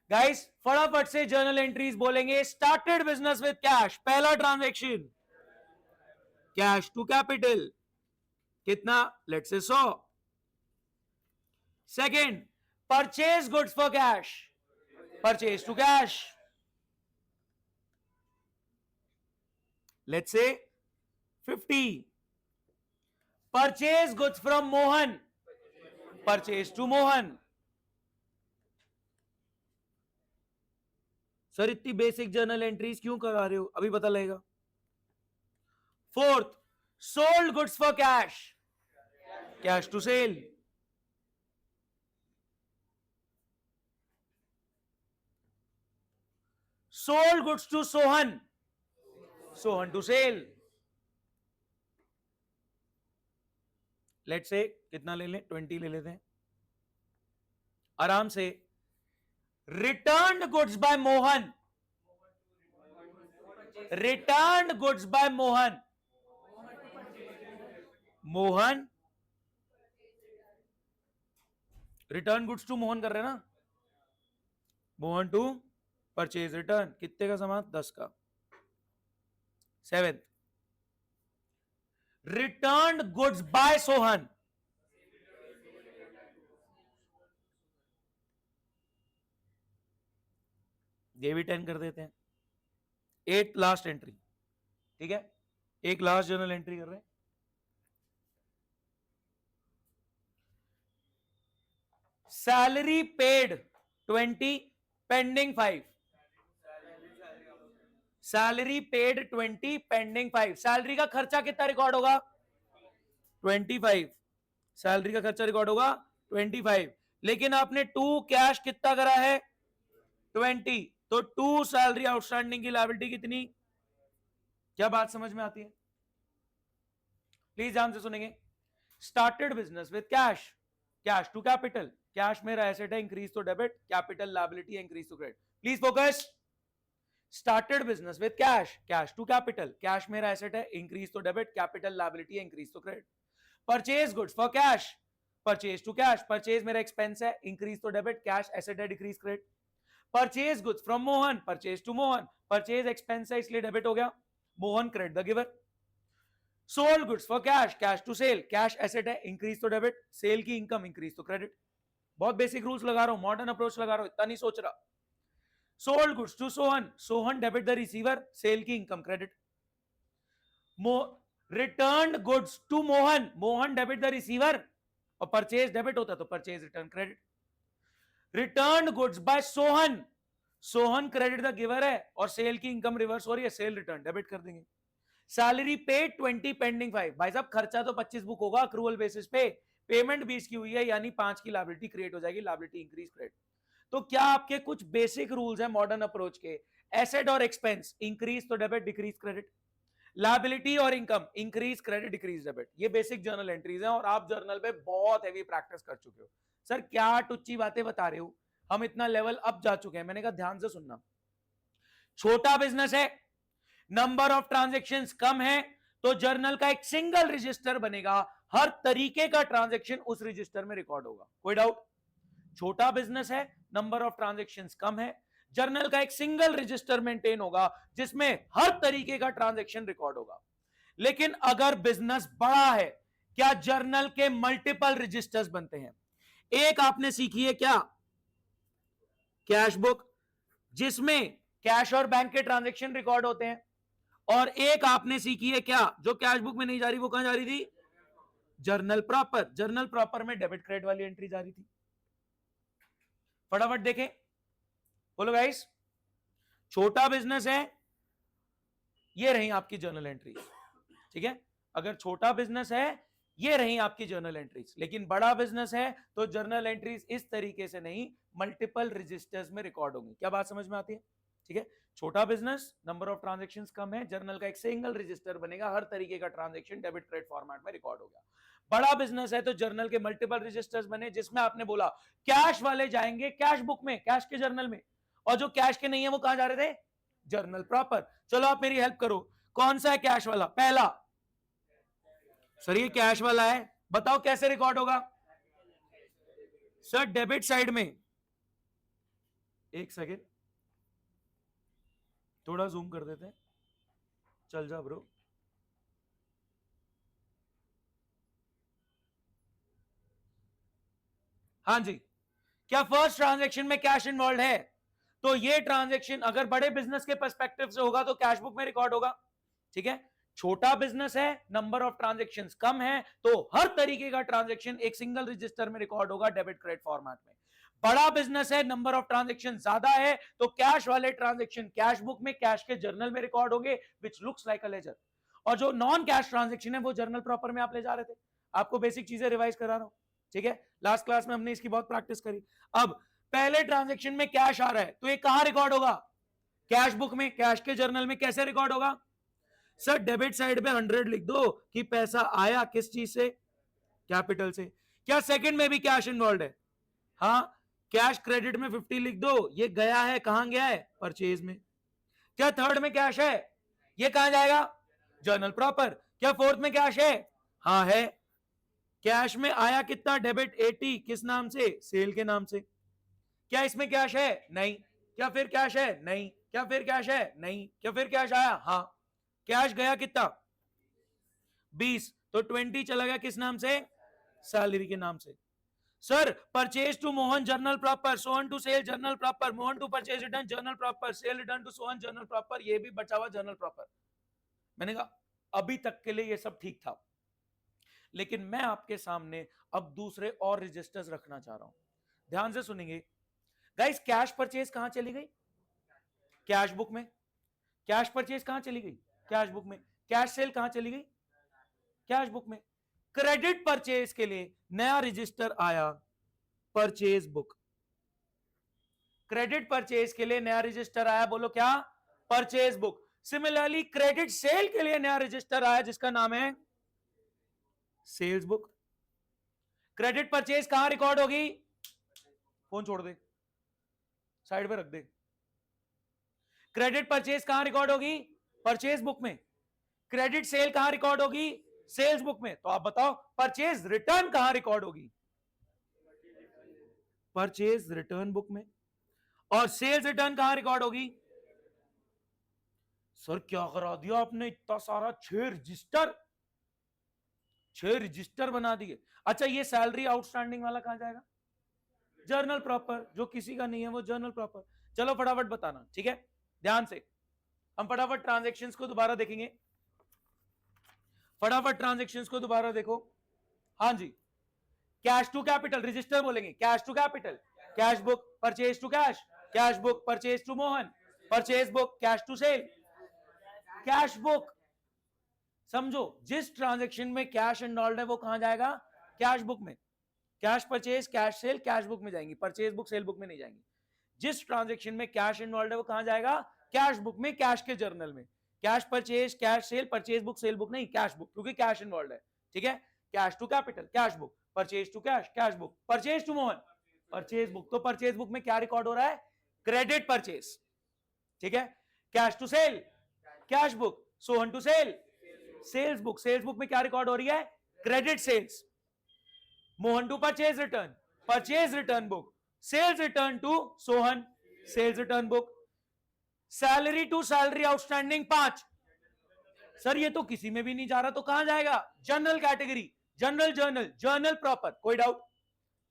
Guys फटाफट से journal entries बोलेंगे। स्टार्टेड बिजनेस विद कैश, पहला ट्रांजैक्शन कैश टू कैपिटल, कितना? Let's say 100। Second, purchase goods for cash, purchase to cash, let's say 50। Purchase goods from Mohan, purchase to Mohan. Sir इतनी basic journal entries क्यों करा रहे हो, अभी पता लगेगा। Fourth, sold goods for cash, cash to sale. Sold goods to Sohan, Sohan to sale. Let's say कितना ले लें, 20 ले लेते हैं आराम से। Return goods by Mohan, return goods by Mohan, Mohan return goods to Mohan कर रहे हैं ना, मोहन टू परचेज रिटर्न, कितने का सामान? 10 का। Seventh, return goods by Sohan, ये भी 10 कर देते हैं। 8 लास्ट एंट्री, ठीक है, एक लास्ट जर्नल एंट्री कर रहे हैं। Salary paid 20, pending 5। Salary paid 20, pending 5। Salary का खर्चा कितना रिकॉर्ड होगा? 25। सैलरी का खर्चा रिकॉर्ड होगा 25, लेकिन आपने 2 कैश कितना करा है? 20, तो 2 सैलरी आउटस्टैंडिंग की लायबिलिटी कितनी? क्या बात समझ में आती है? प्लीज ध्यान से सुनेंगे। Started business with cash, cash to capital, cash मेरा एसेट है, increase to debit, capital liability है, increase to credit. Please focus. Started business with cash, cash to capital, cash मेरा एसेट है, increase to debit, capital liability है, increase to credit. Purchase goods for cash, purchase to cash, purchase मेरा expense है, increase to debit, cash asset है, decrease credit. Purchase goods from Mohan, purchase to Mohan, purchase expense है इसलिए debit हो गया, Mohan credit the giver. Sold goods for cash, cash to sale, cash asset है, increase to debit, sale की income increase to credit. बहुत basic rules लगा रहा हूं, मॉडर्न अप्रोच लगा रहा हूं, इतना नहीं सोच रहा। Sold goods to Sohan, Sohan debit the receiver, sale की income credit. Return goods to Mohan, Mohan debit the receiver, और परचेज डेबिट होता तो purchase return credit. Return goods by Sohan, Sohan credit the giver है और सेल की इनकम रिवर्स हो रही है, सेल रिटर्न डेबिट कर देंगे। Salary paid 20, pending 5। भाई साहब खर्चा तो 25 बुक होगा अक्रूवल बेसिस पे, पेमेंट 20 की हुई है, यानी 5 की लायबिलिटी क्रिएट हो जाएगी, लायबिलिटी इंक्रीज क्रेडिट। तो क्या आपके कुछ बेसिक रूल्स हैं मॉडर्न अप्रोच के? एसेट और एक्सपेंस, इंक्रीज तो डेबिट, डिक्रीज क्रेडिट। लायबिलिटी और income, increase credit, decrease debit. ये बेसिक जर्नल एंट्रीज हैं और आप जर्नल पे बहुत हैवी प्रैक्टिस कर चुके हो। सर क्या टुच्ची बातें बता रहे हो, हम इतना लेवल अप जा चुके हैं। मैंने कहा ध्यान से सुनना। छोटा बिजनेस है, नंबर ऑफ ट्रांजैक्शंस कम है, तो जर्नल का एक सिंगल रजिस्टर बनेगा, हर तरीके का ट्रांजैक्शन उस रजिस्टर में रिकॉर्ड होगा। कोई डाउट? छोटा बिजनेस है, नंबर ऑफ ट्रांजैक्शंस कम है, जर्नल का एक सिंगल रजिस्टर मेंटेन होगा जिसमें हर तरीके का ट्रांजैक्शन रिकॉर्ड होगा। लेकिन अगर बिजनेस बड़ा है, क्या जर्नल के मल्टीपल रजिस्टर्स बनते हैं? एक आपने सीखी है क्या? कैश बुक, जिसमें कैश और बैंक के ट्रांजैक्शन रिकॉर्ड होते हैं। और एक आपने सीखी है क्या, जो कैश बुक में नहीं जा रही, वो कहां जा रही थी? Journal proper. जर्नल प्रॉपर में डेबिट क्रेडिट वाली एंट्री जा रही थी। फटाफट देखें, बोलो गाइस। छोटा बिजनेस है, ये रही आपकी जर्नल एंट्रीज, ठीक है। अगर छोटा बिजनेस है, ये रही आपकी जर्नल एंट्रीज। लेकिन बड़ा बिजनेस है तो जर्नल एंट्रीज इस तरीके से नहीं, मल्टीपल रजिस्टर्स में रिकॉर्ड होंगी। क्या बात समझ में आती है? ठीक है। छोटा बिजनेस, नंबर ऑफ ट्रांजैक्शंस कम है, जर्नल का एक सिंगल रजिस्टर बनेगा, हर तरीके का ट्रांजैक्शन डेबिट क्रेडिट फॉर्मेट में रिकॉर्ड हो गया। बड़ा बिजनेस है तो जर्नल के मल्टीपल रजिस्टर्स बने, जिसमें आपने बोला कैश वाले जाएंगे कैश बुक में, कैश के जर्नल में, और जो कैश के नहीं है वो कहां जा रहे थे? Journal proper. चलो आप मेरी हेल्प करो, कौन सा है कैश वाला? पहला। सर ये कैश वाला है, बताओ कैसे रिकॉर्ड होगा? सर डेबिट साइड में, एक सेकेंड, थोड़ा जूम कर देते हैं, चल जा ब्रो। हाँ जी, क्या फर्स्ट ट्रांजैक्शन में कैश इन्वॉल्व है? तो ये ट्रांजैक्शन अगर बड़े बिजनेस के पर्सपेक्टिव से होगा तो कैश बुक में रिकॉर्ड होगा, ठीक है। छोटा बिजनेस है, नंबर ऑफ ट्रांजैक्शंस कम है, तो हर तरीके का ट्रांजैक्शन एक सिंगल रजिस्टर में रिकॉर्ड होगा डेबिट क्रेडिट फॉर्मेट में। बड़ा बिजनेस है, नंबर ऑफ ट्रांजैक्शन ज्यादा है, तो कैश वाले ट्रांजैक्शन कैश बुक में, कैश के जर्नल में रिकॉर्ड होंगे, which looks like a ledger. और जो नॉन कैश ट्रांजैक्शन है वो जर्नल प्रॉपर में आप ले जा रहे थे। आपको बेसिक चीजें रिवाइज करा रहा हूं, ठीक है। लास्ट क्लास में हमने इसकी बहुत प्रैक्टिस करी। अब पहले ट्रांजैक्शन में कैश आ रहा है तो ये कहां रिकॉर्ड होगा? कैश बुक में, कैश के जर्नल में। कैसे रिकॉर्ड होगा? सर डेबिट साइड पे 100 लिख दो कि पैसा आया किस चीज से? कैपिटल से। क्या सेकंड में भी कैश इन्वॉल्व है? हाँ, कैश क्रेडिट में 50 लिख दो, ये गया है, कहां गया है? परचेज में। क्या थर्ड में कैश है? ये कहां जाएगा? Journal proper. क्या फोर्थ में कैश है? हाँ है। कैश में आया कितना? डेबिट 80, किस नाम से? सेल के नाम से। क्या इसमें कैश है? नहीं। क्या फिर कैश है? नहीं। क्या फिर कैश है? नहीं। क्या फिर कैश आया? हाँ। कैश गया कितना? 20, तो 20 चला गया किस नाम से? सैलरी के नाम से। Sir purchase to Mohan journal proper, Sohan to sale journal proper, Mohan to purchase return journal proper, sale return to Sohan journal proper, ये भी बचा हुआ जर्नल प्रॉपर। मैंने कहा अभी तक के लिए ये सब ठीक था, लेकिन मैं आपके सामने अब दूसरे और रजिस्टर्स रखना चाह रहा हूं। ध्यान से सुनेंगे गाइस। कैश परचेज कहां चली गई? कैश बुक में। कैश परचेज कहां चली गई? कैश बुक में। कैश सेल कहां चली गई? कैश बुक में। क्रेडिट परचेज के लिए नया रजिस्टर आया, परचेज बुक। क्रेडिट परचेज के लिए नया रजिस्टर आया, बोलो क्या? Purchase book. Similarly credit sale के लिए नया रजिस्टर आया जिसका नाम है सेल्स बुक। क्रेडिट परचेज कहां रिकॉर्ड होगी? फोन छोड़ दे, साइड पे रख दे। क्रेडिट परचेज कहां रिकॉर्ड होगी? परचेज बुक में। क्रेडिट सेल कहां रिकॉर्ड होगी? सेल्स बुक में। तो आप बताओ परचेज रिटर्न कहां रिकॉर्ड होगी? परचेज रिटर्न बुक में। और सेल्स रिटर्न कहां रिकॉर्ड होगी? सर क्या करा दिया आपने, इतना सारा 6 रजिस्टर बना दिए। अच्छा ये सैलरी आउटस्टैंडिंग वाला कहां जाएगा? Journal proper. जो किसी का नहीं है वो जर्नल प्रॉपर। चलो फटाफट बताना, ठीक है। ध्यान से हम फटाफट ट्रांजैक्शंस को दोबारा देखेंगे। फटाफट ट्रांजैक्शंस को दोबारा देखो। हाँ जी, कैश टू कैपिटल रजिस्टर बोलेंगे, cash to capital, cash book, purchase to cash, cash book, purchase to Mohan, purchase book, cash to sale, cash book. समझो जिस ट्रांजैक्शन में कैश इन्वॉल्व है वो कहां जाएगा? कैश बुक में। Cash purchase, cash cell, cash book में जाएंगी, परचेज बुक सेल बुक में नहीं जाएंगी। जिस ट्रांजैक्शन में कैश इन्वॉल्व है वो कहां जाएगा? कैश बुक में, कैश के जर्नल में। Cash purchase, cash sale, purchase book sale book नहीं, कैश बुक, क्योंकि कैश इन्वॉल्व है, ठीक है। Cash to capital, cash book, purchase to cash, cash book, purchase to Mohan, purchase book. तो परचेज बुक में क्या रिकॉर्ड हो रहा है? क्रेडिट परचेज, ठीक है। Cash to sale, cash book, Sohan to sale, sales book. Sales book में क्या रिकॉर्ड हो रही है? Credit sales. Mohan to purchase return, purchase return book, sales return to Sohan, sales return book. Salary to salary outstanding 5। Sir ये तो किसी में भी नहीं जा रहा, तो कहां जाएगा? General category, general journal, journal proper. कोई डाउट?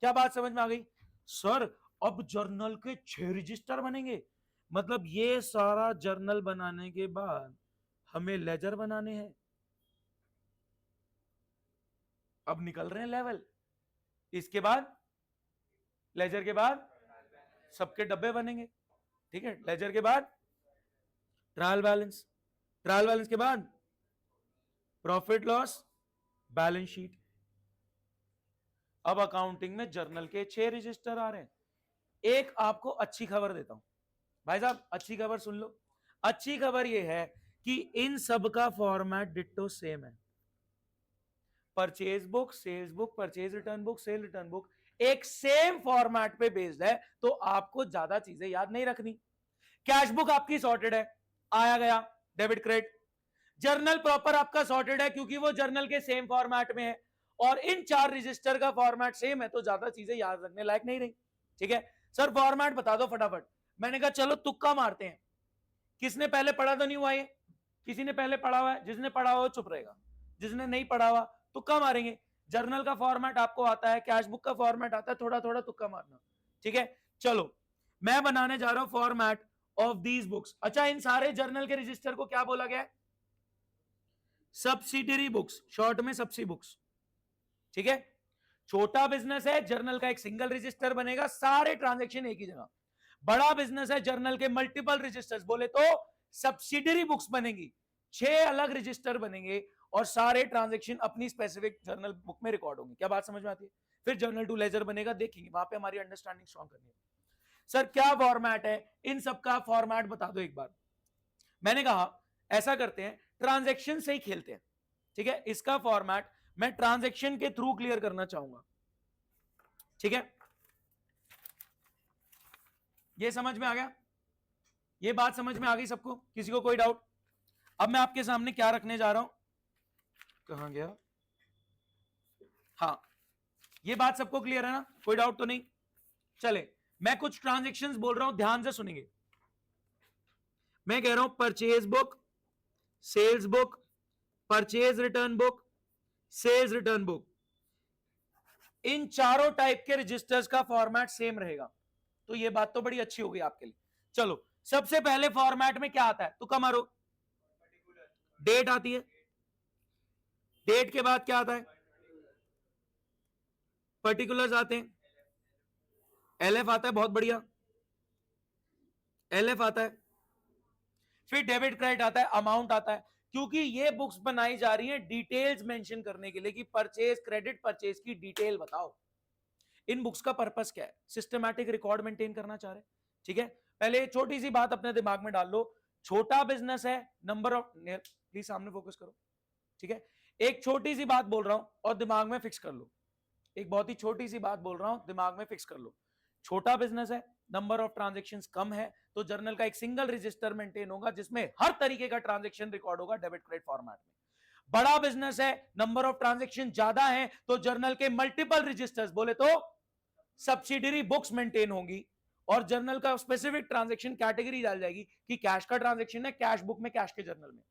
क्या बात समझ में आ गई? सर अब जर्नल के 6 रजिस्टर बनेंगे, मतलब ये सारा जर्नल बनाने के बाद हमें लेजर बनाने हैं। अब निकल रहे हैं लेवल। इसके बाद लेजर के बाद सबके डब्बे बनेंगे, ठीक है। लेजर के बाद ट्रायल बैलेंस, ट्रायल बैलेंस के बाद प्रॉफिट लॉस बैलेंस शीट। अब अकाउंटिंग में जर्नल के 6 रजिस्टर आ रहे हैं। एक आपको अच्छी खबर देता हूं भाई साहब, अच्छी खबर सुन लो। अच्छी खबर यह है कि इन सब का फॉर्मेट डिट्टो सेम है। Purchase book, sales book, purchase return book, sale return book एक सेम फॉर्मेट पे बेस्ड है, तो आपको ज्यादा चीजें याद नहीं रखनी। कैश बुक आपकी सॉर्टेड है, आया गया डेबिट क्रेडिट। जर्नल प्रॉपर आपका सॉर्टेड है क्योंकि वो जर्नल के सेम फॉर्मेट में है, और इन 4 रजिस्टर का फॉर्मेट सेम है, तो ज्यादा चीजें याद रखने लायक नहीं रही, ठीक है। सर फॉर्मेट बता दो फटाफट। मैंने कहा चलो तुक्का मारते हैं, किसने पहले पढ़ा तो नहीं हुआ ये, किसी ने पहले पढ़ा हुआ है, जिसने पढ़ा हुआ चुप रहेगा, जिसने नहीं पढ़ा हुआ तुक्का मारेंगे। जर्नल का फॉर्मेट आपको आता है, कैश बुक का फॉर्मेट आता है, थोड़ा थोड़ा तुक्का मारना, ठीक है। चलो मैं बनाने जा रहा हूं फॉर्मेट ऑफ दीज बुक्स। अच्छा, इन सारे जर्नल के रजिस्टर को क्या बोला गया है? सब्सिडरी बुक्स, शॉर्ट में सब्सी बुक्स, ठीक है। छोटा बिजनेस है, जर्नल का एक सिंगल रजिस्टर बनेगा, सारे ट्रांजैक्शन एक ही जगह। बड़ा बिजनेस है, जर्नल के मल्टीपल रजिस्टर्स, बोले तो सब्सिडरी बुक्स बनेंगी, 6 अलग रजिस्टर बनेंगे और सारे ट्रांजैक्शन अपनी स्पेसिफिक जर्नल बुक में रिकॉर्ड होंगे। क्या बात समझ में आती है? फिर जर्नल टू लेजर बनेगा, देखेंगे वहां पे हमारी अंडरस्टैंडिंग स्ट्रॉन्ग करनी है। सर क्या फॉर्मेट है, इन सबका फॉर्मेट बता दो एक बार। मैंने कहा ऐसा करते हैं, ट्रांजैक्शन से ही खेलते हैं, ठीक है। इसका फॉर्मेट मैं ट्रांजैक्शन के थ्रू क्लियर करना चाहूंगा, ठीक है। ये समझ में आ गया? ये बात समझ में आ गई सबको? किसी को कोई डाउट? अब मैं आपके सामने क्या रखने जा रहा हूं, कहां गया, हाँ, ये बात सबको क्लियर है ना? कोई डाउट तो नहीं? चले, मैं कुछ ट्रांजैक्शंस बोल रहा हूं, ध्यान से सुनेंगे। मैं कह रहा हूं purchase book, sales book, purchase return book, sales return book, इन चारों टाइप के रजिस्टर्स का फॉर्मेट सेम रहेगा। तो ये बात तो बड़ी अच्छी होगी आपके लिए। चलो, सबसे पहले फॉर्मेट में क्या आता है, तो कम मारो, डेट आती है, डेट के बाद क्या आता है, पर्टिकुलर्स आते हैं, एलएफ आता है, बहुत बढ़िया, एलएफ आता है, फिर डेबिट क्रेडिट आता है, अमाउंट आता है। क्योंकि ये बुक्स बनाई जा रही हैं डिटेल्स मेंशन करने के लिए कि परचेज, क्रेडिट परचेज की डिटेल बताओ। इन बुक्स का पर्पस क्या है? सिस्टमैटिक रिकॉर्ड मेंटेन करना चाह रहे हैं, ठीक है। पहले छोटी सी बात अपने दिमाग में डाल लो, छोटा बिजनेस है, नंबर ऑफ, प्लीज सामने फोकस करो, ठीक है। एक छोटी सी बात बोल रहा हूं और दिमाग में फिक्स कर लो, एक बहुत ही छोटी सी बात बोल रहा हूं, दिमाग में फिक्स कर लो। छोटा बिजनेस है, नंबर ऑफ ट्रांजैक्शंस कम है, तो जर्नल का एक सिंगल रजिस्टर मेंटेन होगा जिसमें हर तरीके का ट्रांजैक्शन रिकॉर्ड होगा डेबिट क्रेडिट फॉर्मेट में। बड़ा बिजनेस है, नंबर ऑफ ट्रांजैक्शन ज्यादा है, तो जर्नल के मल्टीपल रजिस्टर्स, बोले तो सब्सिडरी बुक्स मेंटेन होंगी और जर्नल का स्पेसिफिक ट्रांजैक्शन कैटेगरी डाल जाएगी कि कैश का ट्रांजैक्शन है, कैश बुक में, कैश के जर्नल में।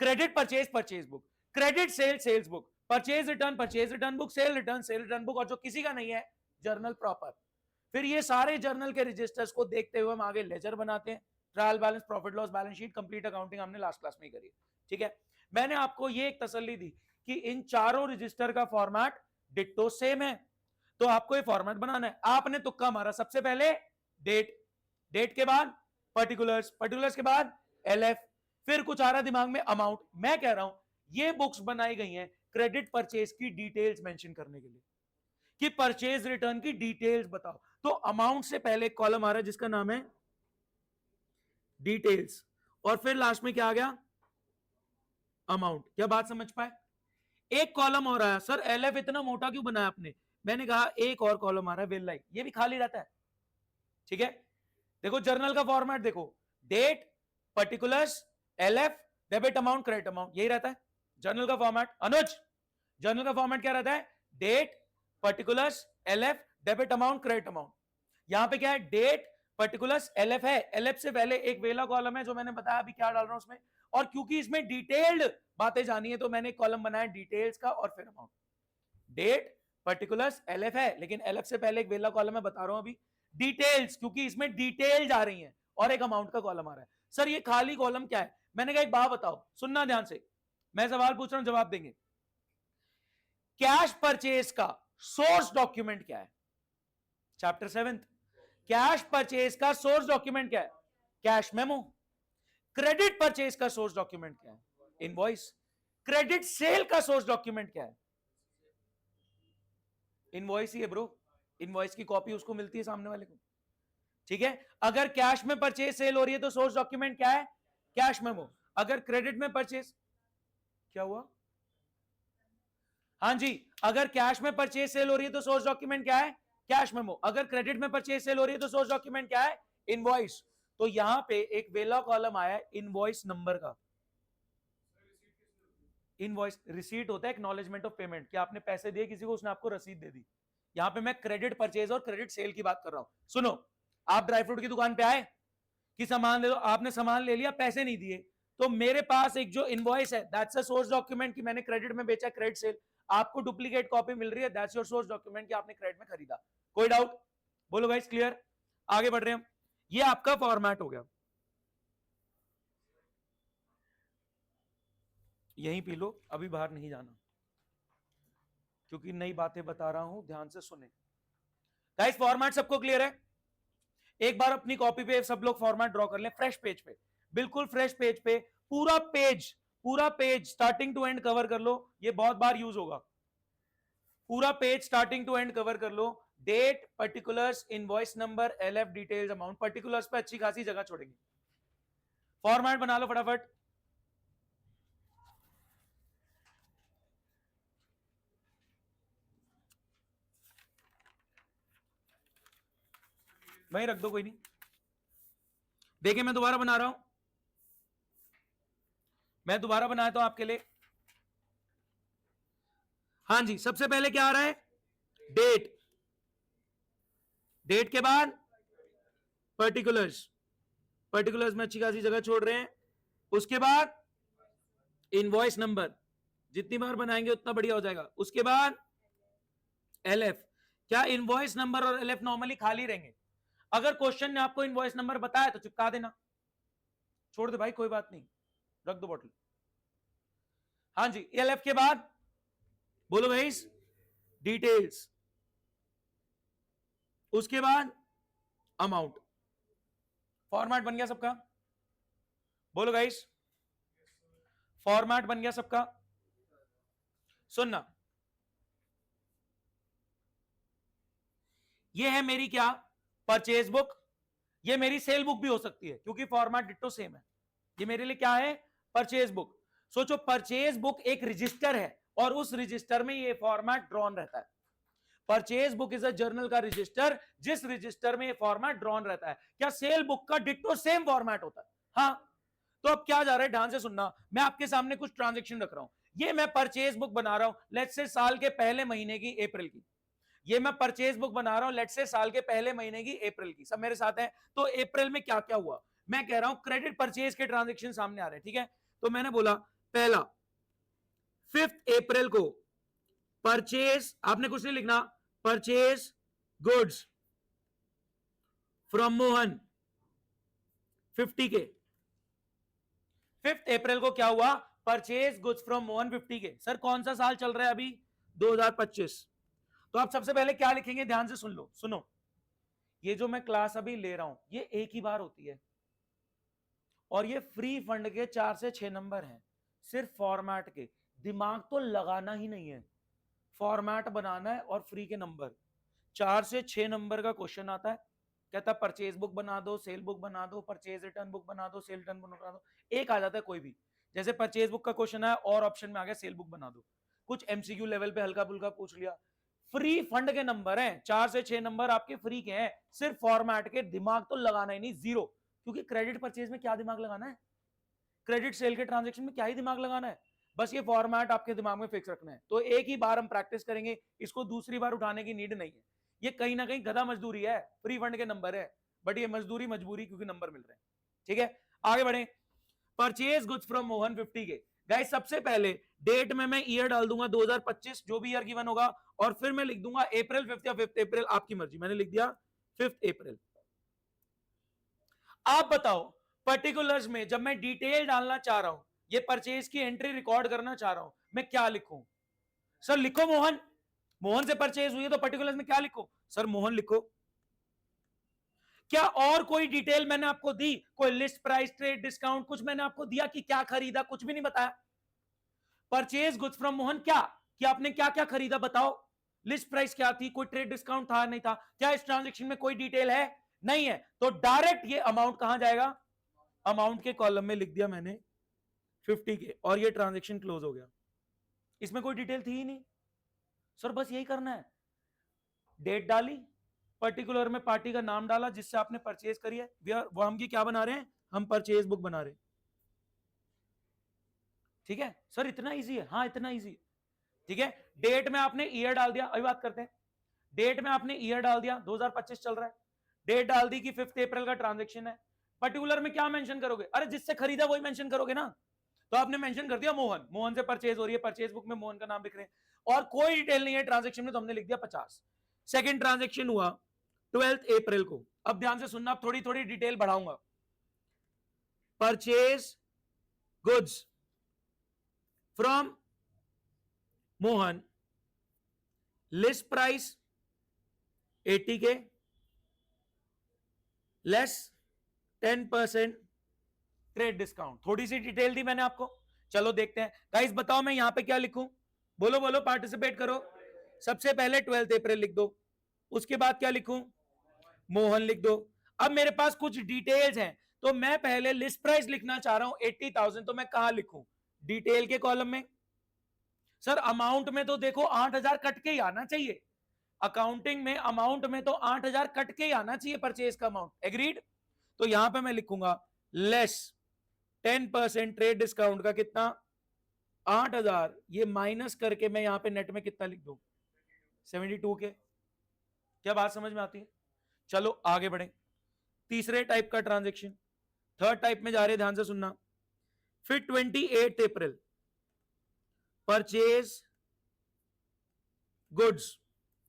Credit purchase, purchase book, credit sale, sales book, purchase return book, sale return book, और जो किसी का नहीं है, जर्नल प्रॉपर। फिर ये सारे जर्नल के रजिस्टर्स को देखते हुए हम आगे लेजर बनाते हैं, trial balance, profit loss balance sheet, complete accounting हमने लास्ट क्लास में ही करी, ठीक है। मैंने आपको ये एक तसल्ली दी कि इन चारों रजिस्टर का फॉर्मेट डिट्टो सेम है, तो आपको ये फॉर्मेट बनाना है। आपने तुक्का मारा, सबसे पहले डेट, डेट के बाद पर्टिकुलर्स, पर्टिकुलर्स के बाद एलएफ, फिर कुछ आ रहा दिमाग में, अमाउंट। मैं कह रहा हूं ये बुक्स बनाई गई हैं क्रेडिट परचेज की डिटेल्स मेंशन करने के लिए कि परचेज रिटर्न की डिटेल्स बताओ। तो अमाउंट से पहले एक कॉलम आ रहा है जिसका नाम है डिटेल्स, और फिर लास्ट में क्या आ गया, अमाउंट। क्या बात समझ पाए? एक कॉलम और आया, सर एलएफ इतना मोटा क्यों बनाया आपने? मैंने कहा एक और कॉलम आ रहा है वेल लाइक, ये भी खाली रहता है, ठीक है। देखो जर्नल का फॉर्मेट देखो, date, particulars, LF, debit amount, credit amount, यही रहता है जर्नल का फॉर्मेट। अनुज, जर्नल का फॉर्मेट क्या रहता है? Date, particulars, LF, debit amount, credit amount. यहां पे क्या है? डेट, पर्टिकुलर्स, एलएफ है, एलएफ से पहले एक वेला कॉलम है जो मैंने बताया अभी क्या डाल रहा हूं उसमें, और क्योंकि इसमें डिटेल्ड बातें जानी है तो मैंने एक कॉलम बनाया डिटेल्स का और फिर अमाउंट। डेट, पर्टिकुलर्स, एलएफ है, लेकिन एलएफ से पहले एक वेला कॉलम है, बता रहा हूं अभी डिटेल्स, क्योंकि इसमें डिटेल जा रही है, और एक अमाउंट का कॉलम आ रहा है। सर ये खाली कॉलम क्या है? मैंने कहा एक बात बताओ, सुनना ध्यान से, मैं सवाल पूछ रहा हूं, जवाब देंगे। कैश परचेज का सोर्स डॉक्यूमेंट क्या है? चैप्टर 7, कैश परचेज का सोर्स डॉक्यूमेंट क्या है? Cash memo. क्रेडिट परचेज का सोर्स डॉक्यूमेंट क्या है? इनवॉइस। क्रेडिट सेल का सोर्स डॉक्यूमेंट क्या है? इनवॉइस ही है ब्रो, इनवॉइस की कॉपी उसको मिलती है सामने वाले को, ठीक है। अगर कैश में परचेज सेल हो रही है तो सोर्स डॉक्यूमेंट क्या है? Cash memo. अगर क्रेडिट में परचेज, क्या हुआ? हाँ जी, अगर कैश में परचेज सेल हो रही है तो सोर्स डॉक्यूमेंट क्या है? Cash memo. अगर क्रेडिट में परचेज सेल हो रही है तो सोर्स डॉक्यूमेंट क्या है? इनवॉइस। तो यहां पे एक वेला कॉलम आया इनवॉइस नंबर का। इनवॉइस रिसीट होता है एक्नॉलेजमेंट ऑफ पेमेंट, कि आपने पैसे दिए किसी को, उसने आपको रसीद दे दी। यहां पे मैं क्रेडिट परचेज और क्रेडिट सेल की बात कर रहा हूं। सुनो, आप ड्राई फ्रूट की दुकान पे आए कि सामान ले लो, आपने सामान ले लिया, पैसे नहीं दिए, तो मेरे पास एक जो इनवॉइस है दैट्स अ सोर्स डॉक्यूमेंट कि मैंने क्रेडिट में बेचा, क्रेडिट सेल। आपको डुप्लीकेट कॉपी मिल रही है, दैट्स योर सोर्स डॉक्यूमेंट कि आपने क्रेडिट में खरीदा। कोई डाउट? बोलो गाइस, क्लियर? आगे बढ़ रहे हैं हम। ये आपका फॉर्मेट हो गया। यहीं पी लो, अभी बाहर नहीं जाना, क्योंकि नई बातें बता रहा हूं, ध्यान से सुने। गाइस फॉर्मेट सबको क्लियर है? एक बार अपनी कॉपी पे सब लोग फॉर्मेट ड्रॉ कर लें, फ्रेश पेज पे, बिल्कुल फ्रेश पेज पे, पूरा page starting to end cover कर लो। ये बहुत बार यूज होगा। पूरा page starting to end cover कर लो। Date, particulars, invoice number, LF, details, amount. Particulars पे अच्छी खासी जगह छोड़ेंगे। फॉर्मेट बना लो फटाफट। वहीं रख दो, कोई नहीं। देखिए मैं दोबारा बना रहा हूं, मैं दोबारा बनाया तो आपके लिए। हाँ जी, सबसे पहले क्या आ रहा है? डेट, डेट के बाद पर्टिकुलर्स, पर्टिकुलर्स में अच्छी खासी जगह छोड़ रहे हैं। उसके बाद इनवॉइस नंबर, जितनी बार बनाएंगे उतना बढ़िया हो जाएगा। उसके बाद एलएफ। क्या इनवॉइस नंबर और एलएफ नॉर्मली खाली रहेंगे? अगर क्वेश्चन ने आपको इनवॉइस नंबर बताया तो चिपका देना, छोड़ दे भाई, कोई बात नहीं, रख दो बॉटल। हाँ जी, एलएफ के बाद बोलो गाइस डिटेल्स, उसके बाद अमाउंट। फॉर्मेट बन गया सबका? बोलो गाइस, फॉर्मेट बन गया सबका? सुनना, ये है मेरी क्या? Purchase book. ये मेरी सेल बुक भी हो सकती है, क्योंकि फॉर्मेट डिट्टो सेम है। ये मेरे लिए क्या है? Purchase book. सोचो, परचेज बुक एक रजिस्टर है और उस रजिस्टर में ये फॉर्मेट ड्रॉन रहता है। Purchase book is a journal का रजिस्टर, जिस रजिस्टर में ये फॉर्मेट ड्रॉन रहता है। क्या सेल बुक का डिट्टो सेम फॉर्मेट होता है? हाँ। तो अब क्या जा रहा है, ध्यान से सुनना। मैं आपके सामने कुछ ट्रांजेक्शन रख रहा हूं। ये मैं परचेज बुक बना रहा हूं, लेट्स से साल के पहले महीने की, अप्रैल की। ये मैं परचेज बुक बना रहा हूं, लेट्स से साल के पहले महीने की, अप्रैल की। सब मेरे साथ है? तो अप्रैल में क्या क्या हुआ, मैं कह रहा हूं क्रेडिट परचेज के ट्रांजेक्शन सामने आ रहे हैं, ठीक है? तो मैंने बोला पहला 5 अप्रैल को परचेज, आपने कुछ नहीं लिखना, परचेज गुड्स फ्रॉम मोहन 50 के। 5 अप्रैल को क्या हुआ? परचेज गुड्स फ्रॉम मोहन 50 के। सर कौन सा साल चल रहा है अभी? 2025। तो आप सबसे पहले क्या लिखेंगे, ध्यान से सुन लो, सुनो। ये जो मैं क्लास अभी ले रहा हूं, ये एक ही बार होती है, और ये फ्री फंड के 4 से 6 नंबर हैं, सिर्फ फॉर्मेट के। दिमाग तो लगाना ही नहीं है, फॉर्मेट बनाना है और फ्री के नंबर। 4 से 6 नंबर का क्वेश्चन आता है, कहता परचेज बुक बना दो, सेल बुक बना दो, परचेज रिटर्न बुक बना दो, सेल रिटर्न बुक बना दो। एक आ जाता है कोई भी, जैसे परचेज बुक का क्वेश्चन आया और ऑप्शन में आ गया सेल बुक बना दो। कुछ एमसीक्यू लेवल पे हल्का फुल्का पूछ लिया। फ्री फंड के नंबर हैं, 4 से 6 नंबर आपके फ्री के हैं, सिर्फ फॉर्मेट के। दिमाग तो लगाना ही नहीं, जीरो। क्योंकि क्रेडिट परचेज में क्या दिमाग लगाना है, क्रेडिट सेल के ट्रांजेक्शन में क्या ही दिमाग लगाना है। बस ये फॉर्मेट आपके दिमाग में फिक्स रखना है। तो एक ही बार हम प्रैक्टिस करेंगे, इसको दूसरी बार उठाने की नीड नहीं है। ये कहीं ना कहीं गधा मजदूरी है, फ्री फंड के नंबर है, बट ये मजदूरी मजबूरी, क्योंकि नंबर मिल रहे हैं। ठीक है, आगे बढ़े। परचेज गुड्स फ्रॉम मोहन 50 के। गाइस सबसे पहले डेट में मैं ईयर डाल दूंगा 2025, जो भी ईयर गिवन होगा, और फिर मैं लिख दूंगा अप्रैल 5 या 5 अप्रैल, आपकी मर्जी। मैंने लिख दिया 5 अप्रैल। आप बताओ, पर्टिकुलर्स में जब मैं डिटेल डालना चाह रहा हूं, ये परचेज की एंट्री रिकॉर्ड करना चाह रहा हूं, मैं क्या लिखूं? सर लिखो मोहन, मोहन से परचेज हुई है तो पर्टिकुलर्स में क्या लिखो? सर मोहन लिखो। क्या और कोई डिटेल मैंने आपको दी? कोई लिस्ट प्राइस, ट्रेड डिस्काउंट, कुछ मैंने आपको दिया कि क्या खरीदा? कुछ भी नहीं बताया। परचेज गुड्स फ्रॉम मोहन, क्या कि आपने क्या क्या खरीदा बताओ। लिस्ट प्राइस क्या थी, कोई ट्रेड डिस्काउंट था नहीं था? क्या इस ट्रांजेक्शन में कोई डिटेल है? नहीं है। तो डायरेक्ट ये अमाउंट कहां जाएगा? अमाउंट के कॉलम में लिख दिया मैंने 50 के, और ये ट्रांजेक्शन क्लोज हो गया। इसमें कोई डिटेल थी ही नहीं। सर बस यही करना है, डेट डाली, पर्टिकुलर में पार्टी का नाम डाला जिससे आपने परचेज करी है, वो हम की क्या बना रहे हैं? हम परचेज बुक बना रहे हैं। ठीक है सर, इतना इजी है? हाँ इतना इजी है। ठीक है, डेट में आपने ईयर डाल दिया, अभी बात करते हैं। डेट में आपने ईयर डाल दिया, 2025 चल रहा है। डेट डाल दी कि 5 अप्रैल का ट्रांजेक्शन है, पर्टिकुलर में क्या मेंशन करोगे? अरे जिससे खरीदा वही मेंशन करोगे ना। तो आपने मेंशन कर दिया मोहन, मोहन से परचेज हो रही है, परचेज बुक में मोहन का नाम लिख रहे हैं और कोई डिटेल नहीं है ट्रांजेक्शन में, तो हमने लिख दिया 50। सेकंड ट्रांजेक्शन हुआ 12 अप्रैल को। अब ध्यान से सुनना, थोड़ी थोड़ी डिटेल बढ़ाऊंगा। Purchase goods from Mohan, list price 80K less 10% trade discount. थोड़ी सी डिटेल दी मैंने आपको, चलो देखते हैं। गाइस बताओ मैं यहां पे क्या लिखूं? बोलो बोलो, पार्टिसिपेट करो। सबसे पहले 12 अप्रैल लिख दो, उसके बाद क्या लिखूं? मोहन लिख दो। अब मेरे पास कुछ डिटेल्स हैं, तो मैं पहले लिस्ट प्राइस लिखना चाह रहा हूं 80,000, तो मैं कहां लिखूं? डिटेल के कॉलम में। सर अमाउंट में तो देखो 8,000 कट के ही आना चाहिए, अकाउंटिंग में अमाउंट में तो 8,000 कट के ही आना चाहिए परचेज का अमाउंट, एग्रीड? तो यहां पे मैं लिखूंगा लेस 10% ट्रेड डिस्काउंट का कितना? 8,000, ये माइनस करके मैं यहां पे नेट में कितना लिख दूं? 72 के। क्या बात समझ में आती है? चलो आगे बढ़े, तीसरे टाइप का ट्रांजेक्शन, थर्ड टाइप में जा रहे, ध्यान से सुनना। फिर 28 अप्रैल परचेज गुड्स,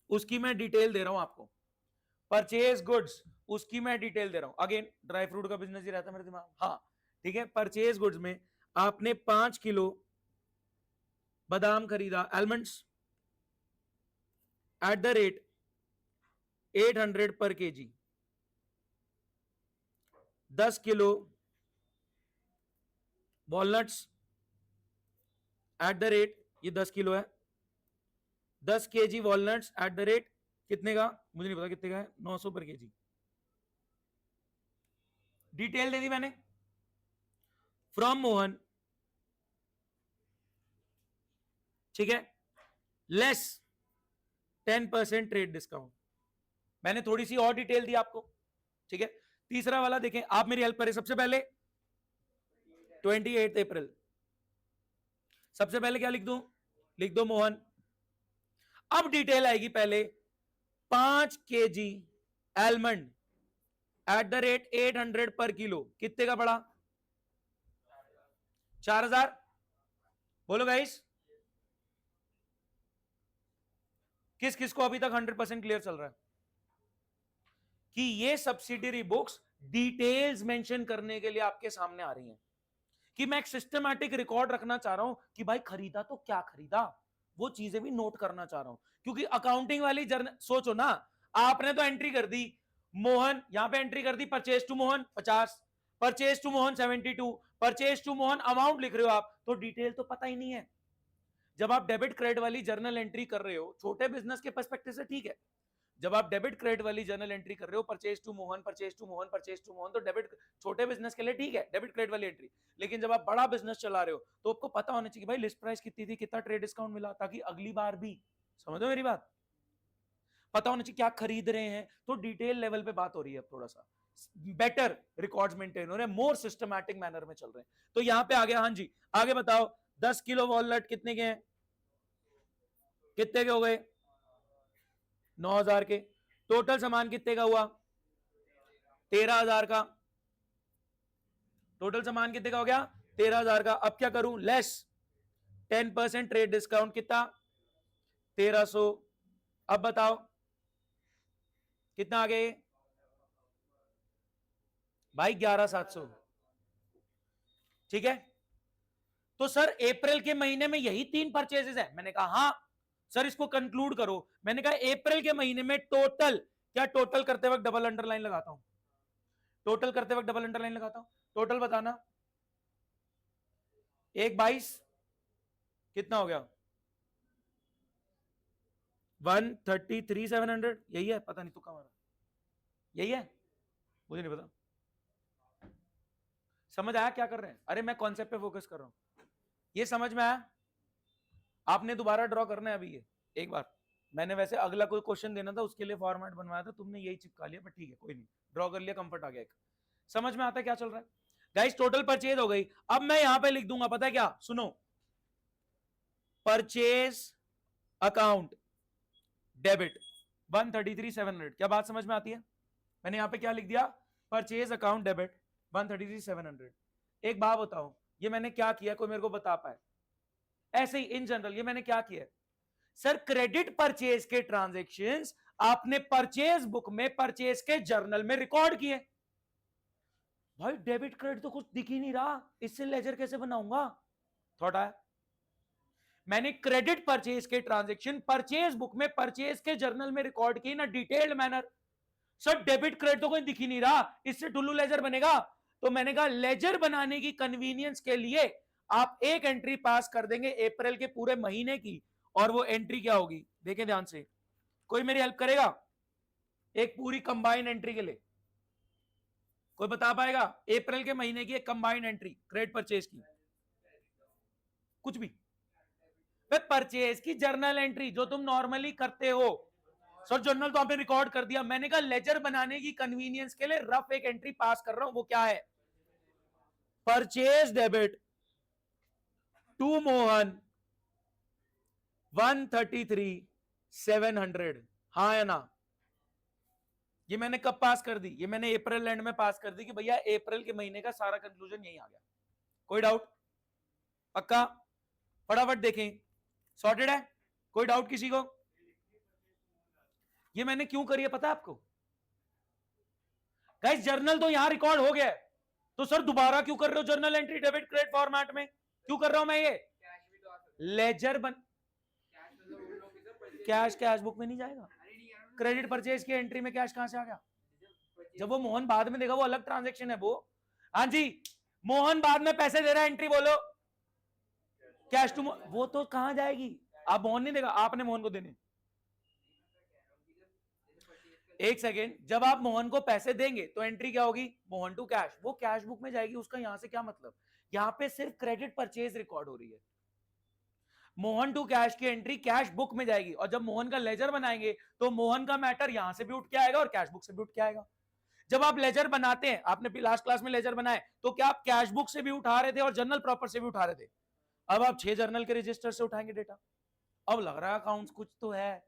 उसकी मैं डिटेल दे रहा हूं आपको। परचेज गुड्स, उसकी मैं डिटेल दे रहा हूं। अगेन ड्राई फ्रूट का बिजनेस ही रहता है मेरे दिमाग, हाँ ठीक है। परचेज गुड्स में आपने 5 किलो बादाम खरीदा, आलमंड्स, एट द रेट 800 पर KG. 10 kilo walnuts at the rate, ये 10 किलो है, 10 KG walnuts at the rate कितने का? मुझे नहीं पता कितने का है, 900 पर केजी। डिटेल दे दी मैंने। फ्रॉम मोहन, ठीक है, लेस 10% ट्रेड डिस्काउंट। मैंने थोड़ी सी और डिटेल दी आपको, ठीक है। तीसरा वाला देखें, आप मेरी हेल्प करें। सबसे पहले 28 अप्रैल, सबसे पहले क्या लिख दूं? लिख दो मोहन। अब डिटेल आएगी, पहले 5 KG almond at the rate 800 पर किलो, कितने का पड़ा? 4,000। बोलो गाइस, किस किस को अभी तक 100% क्लियर चल रहा है कि ये सब्सिडियरी बुक्स डिटेल्स मेंशन करने के लिए आपके सामने आ रही हैं, कि मैं एक सिस्टमैटिक रिकॉर्ड रखना चाह रहा हूं कि भाई खरीदा तो क्या खरीदा, वो चीजें भी नोट करना चाह रहा हूं। क्योंकि अकाउंटिंग वाली सोचो ना, आपने तो एंट्री कर दी मोहन, यहां पे एंट्री कर दी purchase to Mohan 50, purchase to Mohan 72, purchase to Mohan amount लिख रहे हो आप, तो डिटेल तो पता ही नहीं है। जब आप डेबिट क्रेडिट वाली जर्नल एंट्री कर रहे हो, छोटे बिजनेस के पर्सपेक्टिव से ठीक है, जब आप डेबिट क्रेडिट वाली जर्नल एंट्री कर रहे हो, purchase to Mohan, purchase to Mohan, purchase to Mohan, तो डेबिट छोटे बिजनेस के लिए ठीक है डेबिट क्रेडिट वाली एंट्री। लेकिन जब आप बड़ा बिजनेस चला रहे हो, तो आपको पता होना चाहिए भाई लिस्ट प्राइस कितनी थी, कितना ट्रेड डिस्काउंट मिला, ताकि अगली बार भी, समझो मेरी बात, पता होना चाहिए क्या खरीद रहे हैं। तो डिटेल लेवल पे बात हो रही है, अब थोड़ा सा बेटर रिकॉर्ड्स मेंटेन हो रहे हैं, मोर सिस्टमैटिक मैनर में चल रहे हैं। तो यहां पे आ गया, हाँ जी आगे बताओ। 10 किलो वॉलनट कितने के हैं? कितने के हो गए? 9,000 के। टोटल सामान कितने का हुआ? 13,000 का। टोटल सामान कितने का हो गया? 13,000 का। अब क्या करूं? लेस 10% ट्रेड डिस्काउंट, कितना? 1,300। अब बताओ कितना आ गए भाई? 11,700, ठीक है। तो सर अप्रैल के महीने में यही 3 परचेजेस है? मैंने कहा हाँ सर, इसको कंक्लूड करो। मैंने कहा अप्रैल के महीने में टोटल, क्या टोटल करते वक्त डबल अंडरलाइन लगाता हूं? टोटल करते वक्त डबल अंडरलाइन लगाता हूं? टोटल बताना। 1/22 कितना हो गया? 133,700, यही है? पता नहीं तुक्का मारा, यही है, मुझे नहीं पता। समझ आया क्या कर रहे हैं? अरे मैं कॉन्सेप्ट पे फोकस कर रहा हूं, ये समझ में आया? आपने दोबारा ड्रॉ करना है अभी ये एक बार। मैंने वैसे अगला कोई क्वेश्चन देना था, उसके लिए फॉर्मेट बनवाया था, तुमने यही चिपका लिया, बट ठीक है कोई नहीं, ड्रॉ कर लिया, कंफर्ट आ गया एक। समझ में आता है क्या चल रहा है? गाइस टोटल परचेज हो गई। अब मैं यहां पे लिख दूंगा, पता है क्या? सुनो, परचेज अकाउंट डेबिट 133,700। क्या बात समझ में आती है? मैंने यहां पे क्या लिख दिया, परचेज अकाउंट डेबिट 133,700। एक बात बताओ, ये मैंने क्या किया, कोई मेरे को बता पाए? ऐसे ही इन जनरल ये मैंने क्या किया सर, क्रेडिट परचेज के ट्रांजैक्शंस आपने परचेज बुक में, परचेज के जर्नल में रिकॉर्ड किए। भाई डेबिट क्रेडिट तो कुछ दिख ही नहीं रहा, इससे लेजर कैसे बनाऊंगा? थॉट आया, मैंने क्रेडिट परचेज के ट्रांजैक्शन परचेज बुक में, परचेज के जर्नल में रिकॉर्ड की ना detailed manner. Sir debit credit तो कोई दिख ही नहीं रहा, इससे टुल्लू लेजर बनेगा? तो मैंने कहा लेजर बनाने की कन्वीनियंस के लिए आप एक एंट्री पास कर देंगे अप्रैल के पूरे महीने की, और वो एंट्री क्या होगी देखें ध्यान से, कोई मेरी हेल्प करेगा? एक पूरी कंबाइंड एंट्री के लिए कोई बता पाएगा? अप्रैल के महीने की एक कंबाइंड एंट्री क्रेडिट परचेज की, कुछ भी? परचेज की जर्नल एंट्री जो तुम नॉर्मली करते हो। सर जर्नल तो आपने रिकॉर्ड कर दिया, मैंने कहा लेजर बनाने की कन्वीनियंस के लिए रफ एक एंट्री पास कर रहा हूं, वो क्या है? परचेज डेबिट टू मोहन 133,700, हाँ या ना? ये मैंने कब पास कर दी? ये मैंने अप्रैल एंड में पास कर दी कि भैया अप्रैल के महीने का सारा कंक्लूजन यही आ गया। कोई डाउट? पक्का? फटाफट देखें, सॉर्टेड है? कोई डाउट किसी को? ये मैंने क्यों करी है पता है आपको? गाइस जर्नल तो यहां रिकॉर्ड हो गया, तो सर दोबारा क्यों कर रहे हो journal entry debit credit format में? क्यों कर रहा हूं मैं ये? लेजर बन, कैश बुक में नहीं जाएगा। क्रेडिट परचेज की एंट्री में कैश कहां से आ गया? जब वो मोहन बाद में देगा वो अलग ट्रांजेक्शन है वो। हाँ जी, मोहन बाद में पैसे दे रहा है, एंट्री बोलो कैश टू, वो तो कहां जाएगी? आप मोहन नहीं देगा, आपने मोहन को देने। एक सेकेंड, जब आप मोहन को पैसे देंगे तो एंट्री क्या होगी? मोहन टू कैश, वो कैश बुक में जाएगी, उसका यहां से क्या मतलब? यहां पे सिर्फ क्रेडिट परचेज रिकॉर्ड हो रही है, मोहन टू कैश की एंट्री कैश बुक में जाएगी, और जब मोहन का लेजर बनाएंगे तो मोहन का मैटर यहां से भी उठ के आएगा और कैश बुक से भी उठ के आएगा। जब आप लेजर बनाते हैं, आपने लास्ट क्लास में लेजर बनाए, तो क्या आप कैश बुक से भी उठा रहे थे और जर्नल प्रॉपर से भी उठा रहे थे? अब आप 6 जर्नल के रजिस्टर से उठाएंगे डेटा। अब लग रहा है अकाउंट्स कुछ तो है।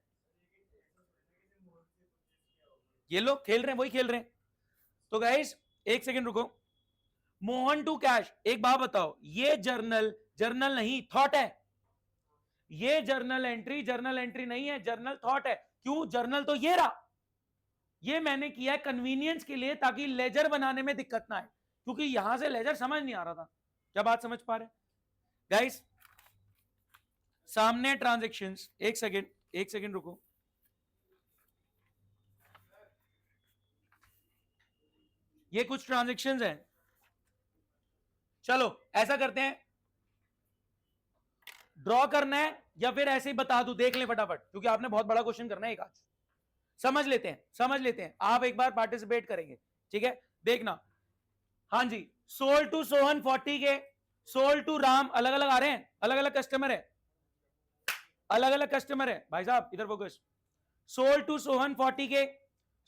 ये लोग खेल रहे हैं, वही खेल रहे हैं। तो गाइस एक सेकंड रुको, मोहन टू कैश, एक बात बताओ, ये जर्नल नहीं थॉट है। ये जर्नल एंट्री नहीं है, जर्नल थॉट है। क्यों? जर्नल तो ये रहा, ये मैंने किया है कन्वीनियंस के लिए, ताकि लेजर बनाने में दिक्कत ना आए, क्योंकि यहां से लेजर समझ नहीं आ रहा था। क्या बात समझ पा रहे गाइस? सामने ट्रांजेक्शंस, एक सेकंड रुको, ये कुछ ट्रांजेक्शंस हैं। चलो ऐसा करते हैं, ड्रॉ करना है या फिर ऐसे ही बता दूं, देख लें फटाफट, क्योंकि आपने बहुत बड़ा क्वेश्चन करना है एक आज। समझ लेते हैं, आप एक बार पार्टिसिपेट करेंगे, ठीक है? देखना, हाँ जी, सोल्ड टू सोहन 40 के, सोल्ड टू राम, अलग अलग आ रहे हैं, अलग अलग कस्टमर है, अलग अलग कस्टमर है भाई साहब, इधर फोकस। सोल्ड टू सोहन 40 के,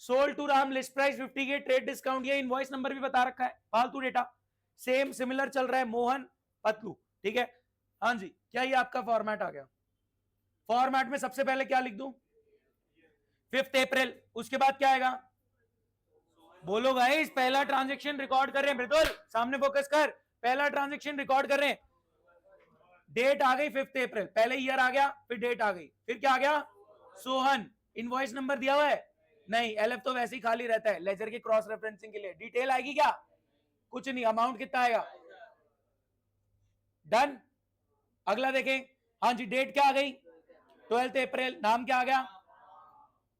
sold to Ram list price 50 के, ट्रेड डिस्काउंट, ये इनवॉइस नंबर भी बता रखा है, फालतू डेटा सेम सिमिलर चल रहा है, मोहन पतलू, ठीक है? हाँ जी, क्या ये आपका फॉर्मेट आ गया? फॉर्मेट में सबसे पहले क्या लिख दूं? 5 अप्रैल, उसके बाद क्या आएगा? बोलो गाइस, पहला ट्रांजैक्शन रिकॉर्ड कर रहे हैं, मृदुल सामने फोकस कर, पहला ट्रांजैक्शन रिकॉर्ड कर रहे हैं, डेट आ गई 5 अप्रैल, पहले ईयर आ गया, फिर डेट आ गई, फिर क्या आ गया? सोहन, इनवॉइस नंबर दिया हुआ है? नहीं, एलएफ तो वैसे ही खाली रहता है, लेजर के क्रॉस रेफरेंसिंग के लिए। डिटेल आएगी क्या? कुछ नहीं, अमाउंट कितना आएगा? डन। अगला देखें, हाँ जी, डेट क्या आ गई? 12 अप्रैल, नाम क्या आ गया?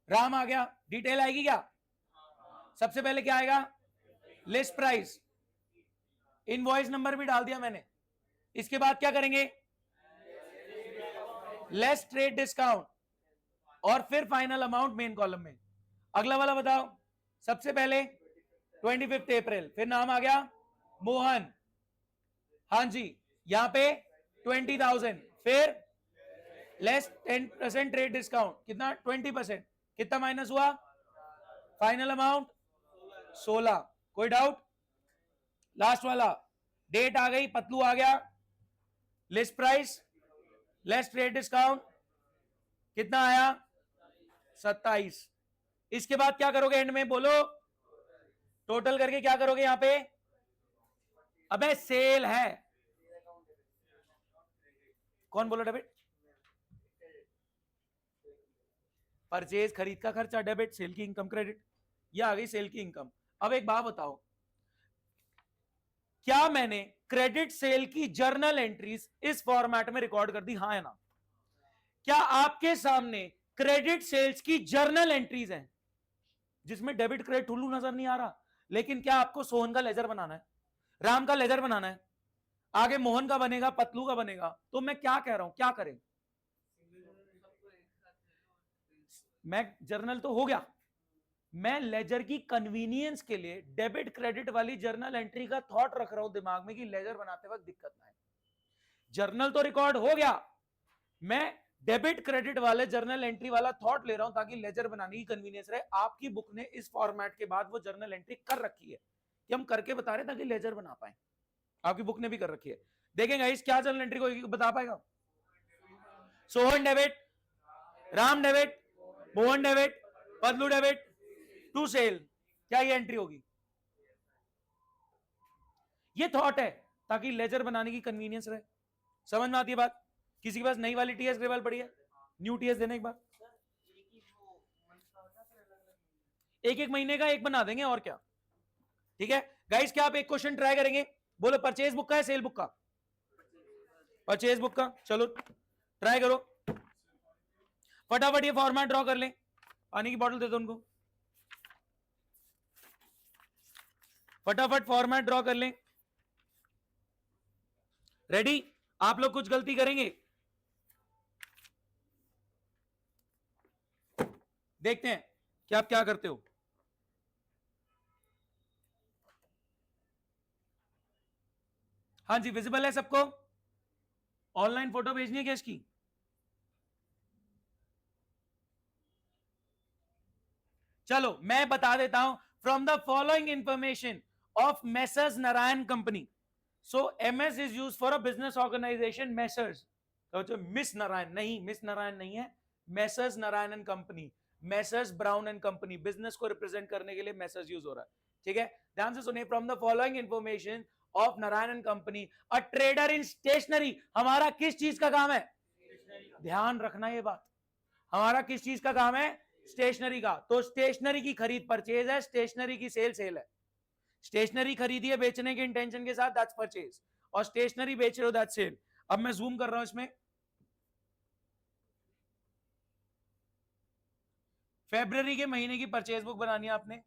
राम आ गया। डिटेल आएगी क्या? सबसे पहले क्या आएगा? लिस्ट प्राइस, इनवॉइस नंबर भी डाल दिया मैंने। इसके बाद क्या करेंगे? लेस ट्रेड डिस्काउंट, और फिर फाइनल अमाउंट मेन कॉलम में। अगला वाला बताओ, सबसे पहले 25 अप्रैल, फिर नाम आ गया मोहन, हाँ जी, यहां पे 20,000, फिर लेस 10% ट्रेड डिस्काउंट, कितना? 20%, कितना माइनस हुआ? Final amount 16। कोई डाउट? लास्ट वाला, डेट आ गई, पतलू आ गया, list price less trade discount, कितना आया? 27। इसके बाद क्या करोगे एंड में? बोलो टोटल करके क्या करोगे यहां पे? अबे सेल है, कौन बोला डेबिट? परचेज खरीद का खर्चा डेबिट, सेल की इनकम क्रेडिट, ये आ गई सेल की इनकम। अब एक बात बताओ, क्या मैंने क्रेडिट सेल की जर्नल एंट्रीज इस फॉर्मेट में रिकॉर्ड कर दी, हाँ या ना? क्या आपके सामने क्रेडिट सेल्स की जर्नल एंट्रीज हैं जिसमें डेबिट क्रेडिट टुल्लू नजर नहीं आ रहा, लेकिन क्या आपको सोहन का लेजर बनाना है, राम का लेजर बनाना है, आगे मोहन का बनेगा, पतलू का बनेगा, तो मैं क्या कह रहा हूं, क्या करें? मैं जर्नल तो हो गया, मैं लेजर की कन्वीनियंस के लिए डेबिट क्रेडिट वाली जर्नल एंट्री का थॉट रख रहा हूं दिमाग में कि लेजर बनाते वक्त दिक्कत ना आए। जर्नल तो रिकॉर्ड हो गया, मैं डेबिट क्रेडिट वाले जर्नल एंट्री वाला थॉट ले रहा हूं ताकि लेजर बनाने की कन्वीनियंस रहे। आपकी बुक ने इस फॉर्मेट के बाद वो जर्नल एंट्री कर रखी है कि हम करके बता रहे हैं ताकि लेजर बना पाए। आपकी बुक ने भी कर रखी है। देखेंगे इस क्या जर्नल एंट्री को बता पाएगा? Sohan debit, Ram debit, Mohan debit, Patlu debit to sale, क्या ये एंट्री होगी? ये थॉट है ताकि लेजर बनाने की कन्वीनियंस रहे। समझ में आती है बात? किसी के पास नई वाली टीएस ग्रेवल पड़ी है? न्यू टीएस देने एक बार, एक एक महीने का एक बना देंगे और क्या। ठीक है गाइस, क्या आप एक क्वेश्चन ट्राई करेंगे? बोलो परचेज बुक का है सेल बुक का? परचेज बुक का, चलो ट्राई करो, फटाफट ये फॉर्मेट ड्रॉ कर लें। पानी की बोतल दे दो उनको, फटाफट फॉर्मेट ड्रॉ कर लें। रेडी? आप लोग कुछ गलती करेंगे, देखते हैं कि आप क्या करते हो। हाँ जी, विजिबल है सबको? ऑनलाइन फोटो भेजनी है क्या इसकी? चलो मैं बता देता हूं, from the following information of messrs Narayan company, so MS is use for a business organisation messrs, miss Narayan नहीं, मिस नारायण नहीं है, messrs Narayan and company, messrs Brown and company, business को रिप्रेजेंट करने के लिए मेसर्स यूज हो रहा है। ठीक है, ध्यान से सुनिए, from the following information of Narayan and company, a trader in stationery, हमारा किस चीज का काम है? ध्यान रखना ये बात, हमारा किस चीज का काम है? स्टेशनरी का। तो स्टेशनरी की खरीद परचेज है, स्टेशनरी की सेल सेल है। स्टेशनरी खरीदी है बेचने के इंटेंशन के साथ, दैट्स परचेज, और स्टेशनरी बेच रहे हो, दैट्स सेल। अब मैं जूम कर रहा हूं इसमें, फरवरी के महीने की परचेज बुक बनानी है आपने।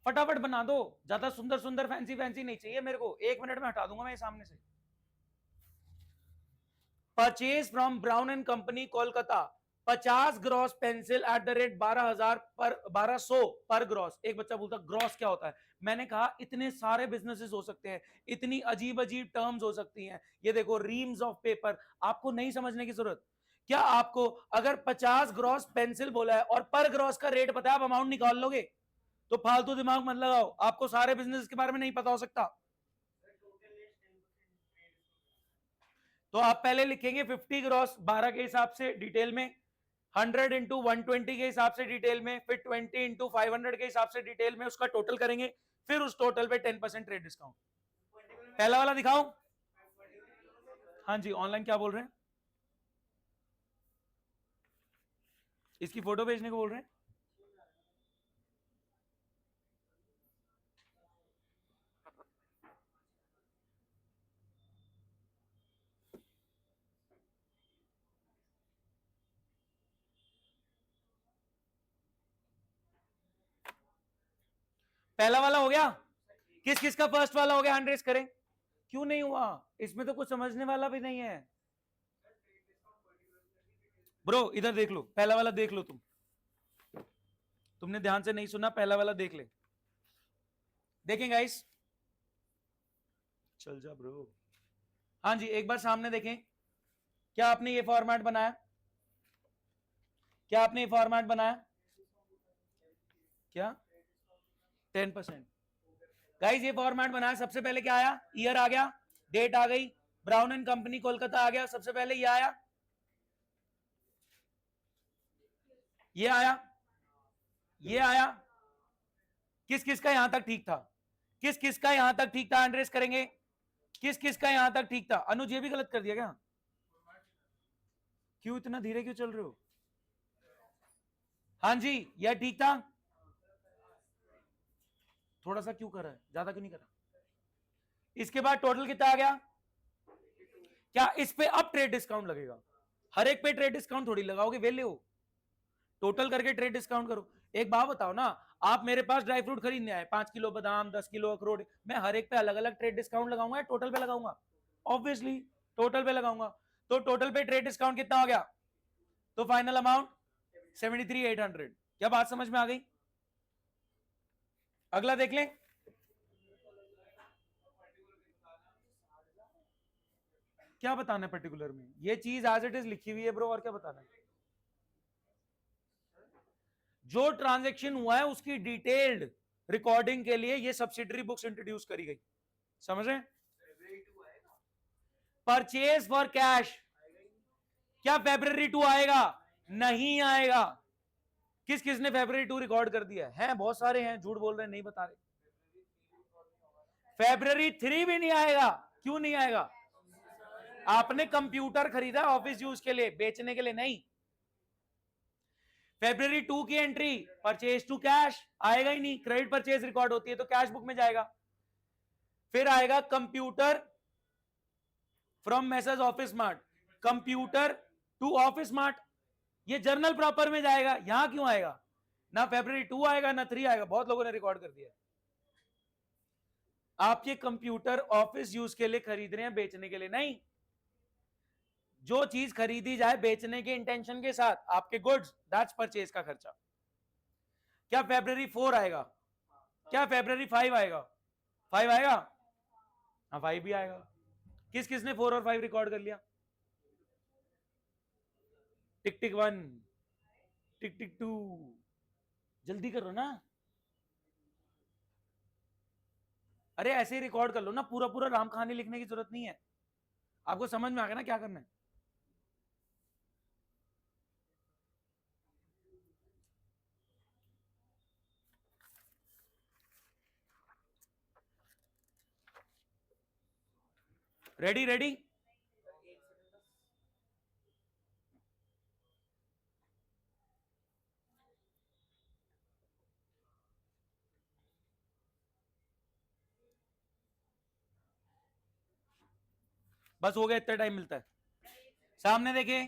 फटाफट बना दो, ज्यादा सुंदर सुंदर फैंसी फैंसी नहीं चाहिए मेरे को, 1 मिनट में हटा दूंगा मैं सामने से। Purchase from brown and company Kolkata, 50 gross pencil at the rate 12,000 पर 1200 पर ग्रॉस। एक बच्चा बोलता ग्रॉस क्या होता है? मैंने कहा इतने सारे बिजनेसेस हो सकते हैं, इतनी अजीब अजीब टर्म्स हो सकती हैं। ये देखो रीम्स ऑफ पेपर, आपको नहीं समझने की जरूरत। क्या आपको अगर 50 ग्रॉस पेंसिल बोला है और पर ग्रॉस का रेट पता है, आप अमाउंट निकाल लोगे? तो फालतू दिमाग मत लगाओ, आपको सारे बिजनेस के बारे में नहीं पता हो सकता। तो आप पहले लिखेंगे 50 ग्रॉस 12 के हिसाब से डिटेल में, 100 इंटू 120 के हिसाब से डिटेल में, फिर 20 इंटू 500 के हिसाब से डिटेल में, उसका टोटल करेंगे, फिर उस टोटल पे 10% ट्रेड डिस्काउंट। पहला वाला दिखाओ। हाँ जी, ऑनलाइन क्या बोल रहे हैं? इसकी फोटो भेजने को बोल रहे हैं। पहला वाला हो गया? किस किस का फर्स्ट वाला हो गया? हैंड रेस करें। क्यों नहीं हुआ? इसमें तो कुछ समझने वाला भी नहीं है ब्रो। इधर देख लो, पहला वाला देख लो, तुमने ध्यान से नहीं सुना, पहला वाला देख ले। देखें गाइस, चल जा ब्रो। हाँ जी, एक बार सामने देखें, क्या आपने ये फॉर्मेट बनाया? क्या आपने ये फॉर्मेट बनाया? क्या 10%। गाइस ये फॉर्मेट बनाया, सबसे पहले क्या आया, ईयर आ गया, डेट आ गई, ब्राउन एंड कंपनी कोलकाता आ गया, सबसे पहले ये आया, ये आया, ये आया। किस किस का यहां तक ठीक था, किस किस का यहां तक ठीक था, एंड्रेस करेंगे, किस किस का यहां तक ठीक था। अनुज ये भी गलत कर दिया क्या, क्यों इतना धीरे क्यों चल रहे हो, हाँ जी यह ठीक था, थोड़ा सा क्यों कर रहा है, ज्यादा क्यों नहीं कर रहा। इसके बाद टोटल कितना आ गया, क्या इस पे अब ट्रेड डिस्काउंट लगेगा, हर एक पे ट्रेड डिस्काउंट थोड़ी लगाओगे, वेले हो, टोटल करके ट्रेड डिस्काउंट करो। एक बात बताओ ना, आप मेरे पास ड्राई फ्रूट खरीदने आए, 5 किलो बादाम, 10 किलो अखरोट, मैं हर एक पे अलग अलग ट्रेड डिस्काउंट लगाऊंगा या टोटल पे लगाऊंगा, ऑब्वियसली टोटल पे लगाऊंगा। तो टोटल पे ट्रेड डिस्काउंट कितना हो गया, तो फाइनल अमाउंट 73,800। क्या बात समझ में आ गई, अगला देख लें। क्या बताना है पर्टिकुलर में, ये चीज एज इट इज लिखी हुई है ब्रो, और क्या बताना है। जो ट्रांजैक्शन हुआ है उसकी डिटेल्ड रिकॉर्डिंग के लिए ये सब्सिडरी बुक्स इंट्रोड्यूस करी गई, समझ रहे। परचेज फॉर कैश, क्या फेब्रुअरी 2 आएगा, नहीं आएगा। किस किसने फेब्रुअरी 2 रिकॉर्ड कर दिया है, बहुत सारे हैं, झूठ बोल रहे हैं, नहीं बता रहे। फेब्रुअरी 3 भी नहीं आएगा, क्यों नहीं आएगा, आपने कंप्यूटर खरीदा ऑफिस यूज के लिए, बेचने के लिए नहीं। फेब्रुअरी 2 की एंट्री परचेज टू कैश आएगा ही नहीं, क्रेडिट परचेज रिकॉर्ड होती है तो कैश बुक में जाएगा। फिर आएगा computer from message office smart, computer to office smart, ये जर्नल प्रॉपर में जाएगा, यहां क्यों आएगा, ना फेब्रुअरी 2 आएगा ना 3 आएगा, बहुत लोगों ने रिकॉर्ड कर दिया। आप ये कंप्यूटर ऑफिस यूज के लिए खरीद रहे हैं, बेचने के लिए नहीं। जो चीज खरीदी जाए बेचने के इंटेंशन के साथ, आपके गुड्स, दैट्स परचेज का खर्चा। क्या फेब्रुअरी 4 आएगा, क्या फेब्रुअरी 5 आएगा, 5 आएगा, हाँ 5 भी आएगा। किस किसने 4 और 5 रिकॉर्ड कर लिया, टिक टिक 1, टिक टिक 2, जल्दी करो ना, अरे ऐसे ही रिकॉर्ड कर लो ना, पूरा पूरा राम कहानी लिखने की जरूरत नहीं है, आपको समझ में आ गया ना क्या करना है। रेडी रेडी, बस हो गया, इतना टाइम मिलता है, सामने देखे,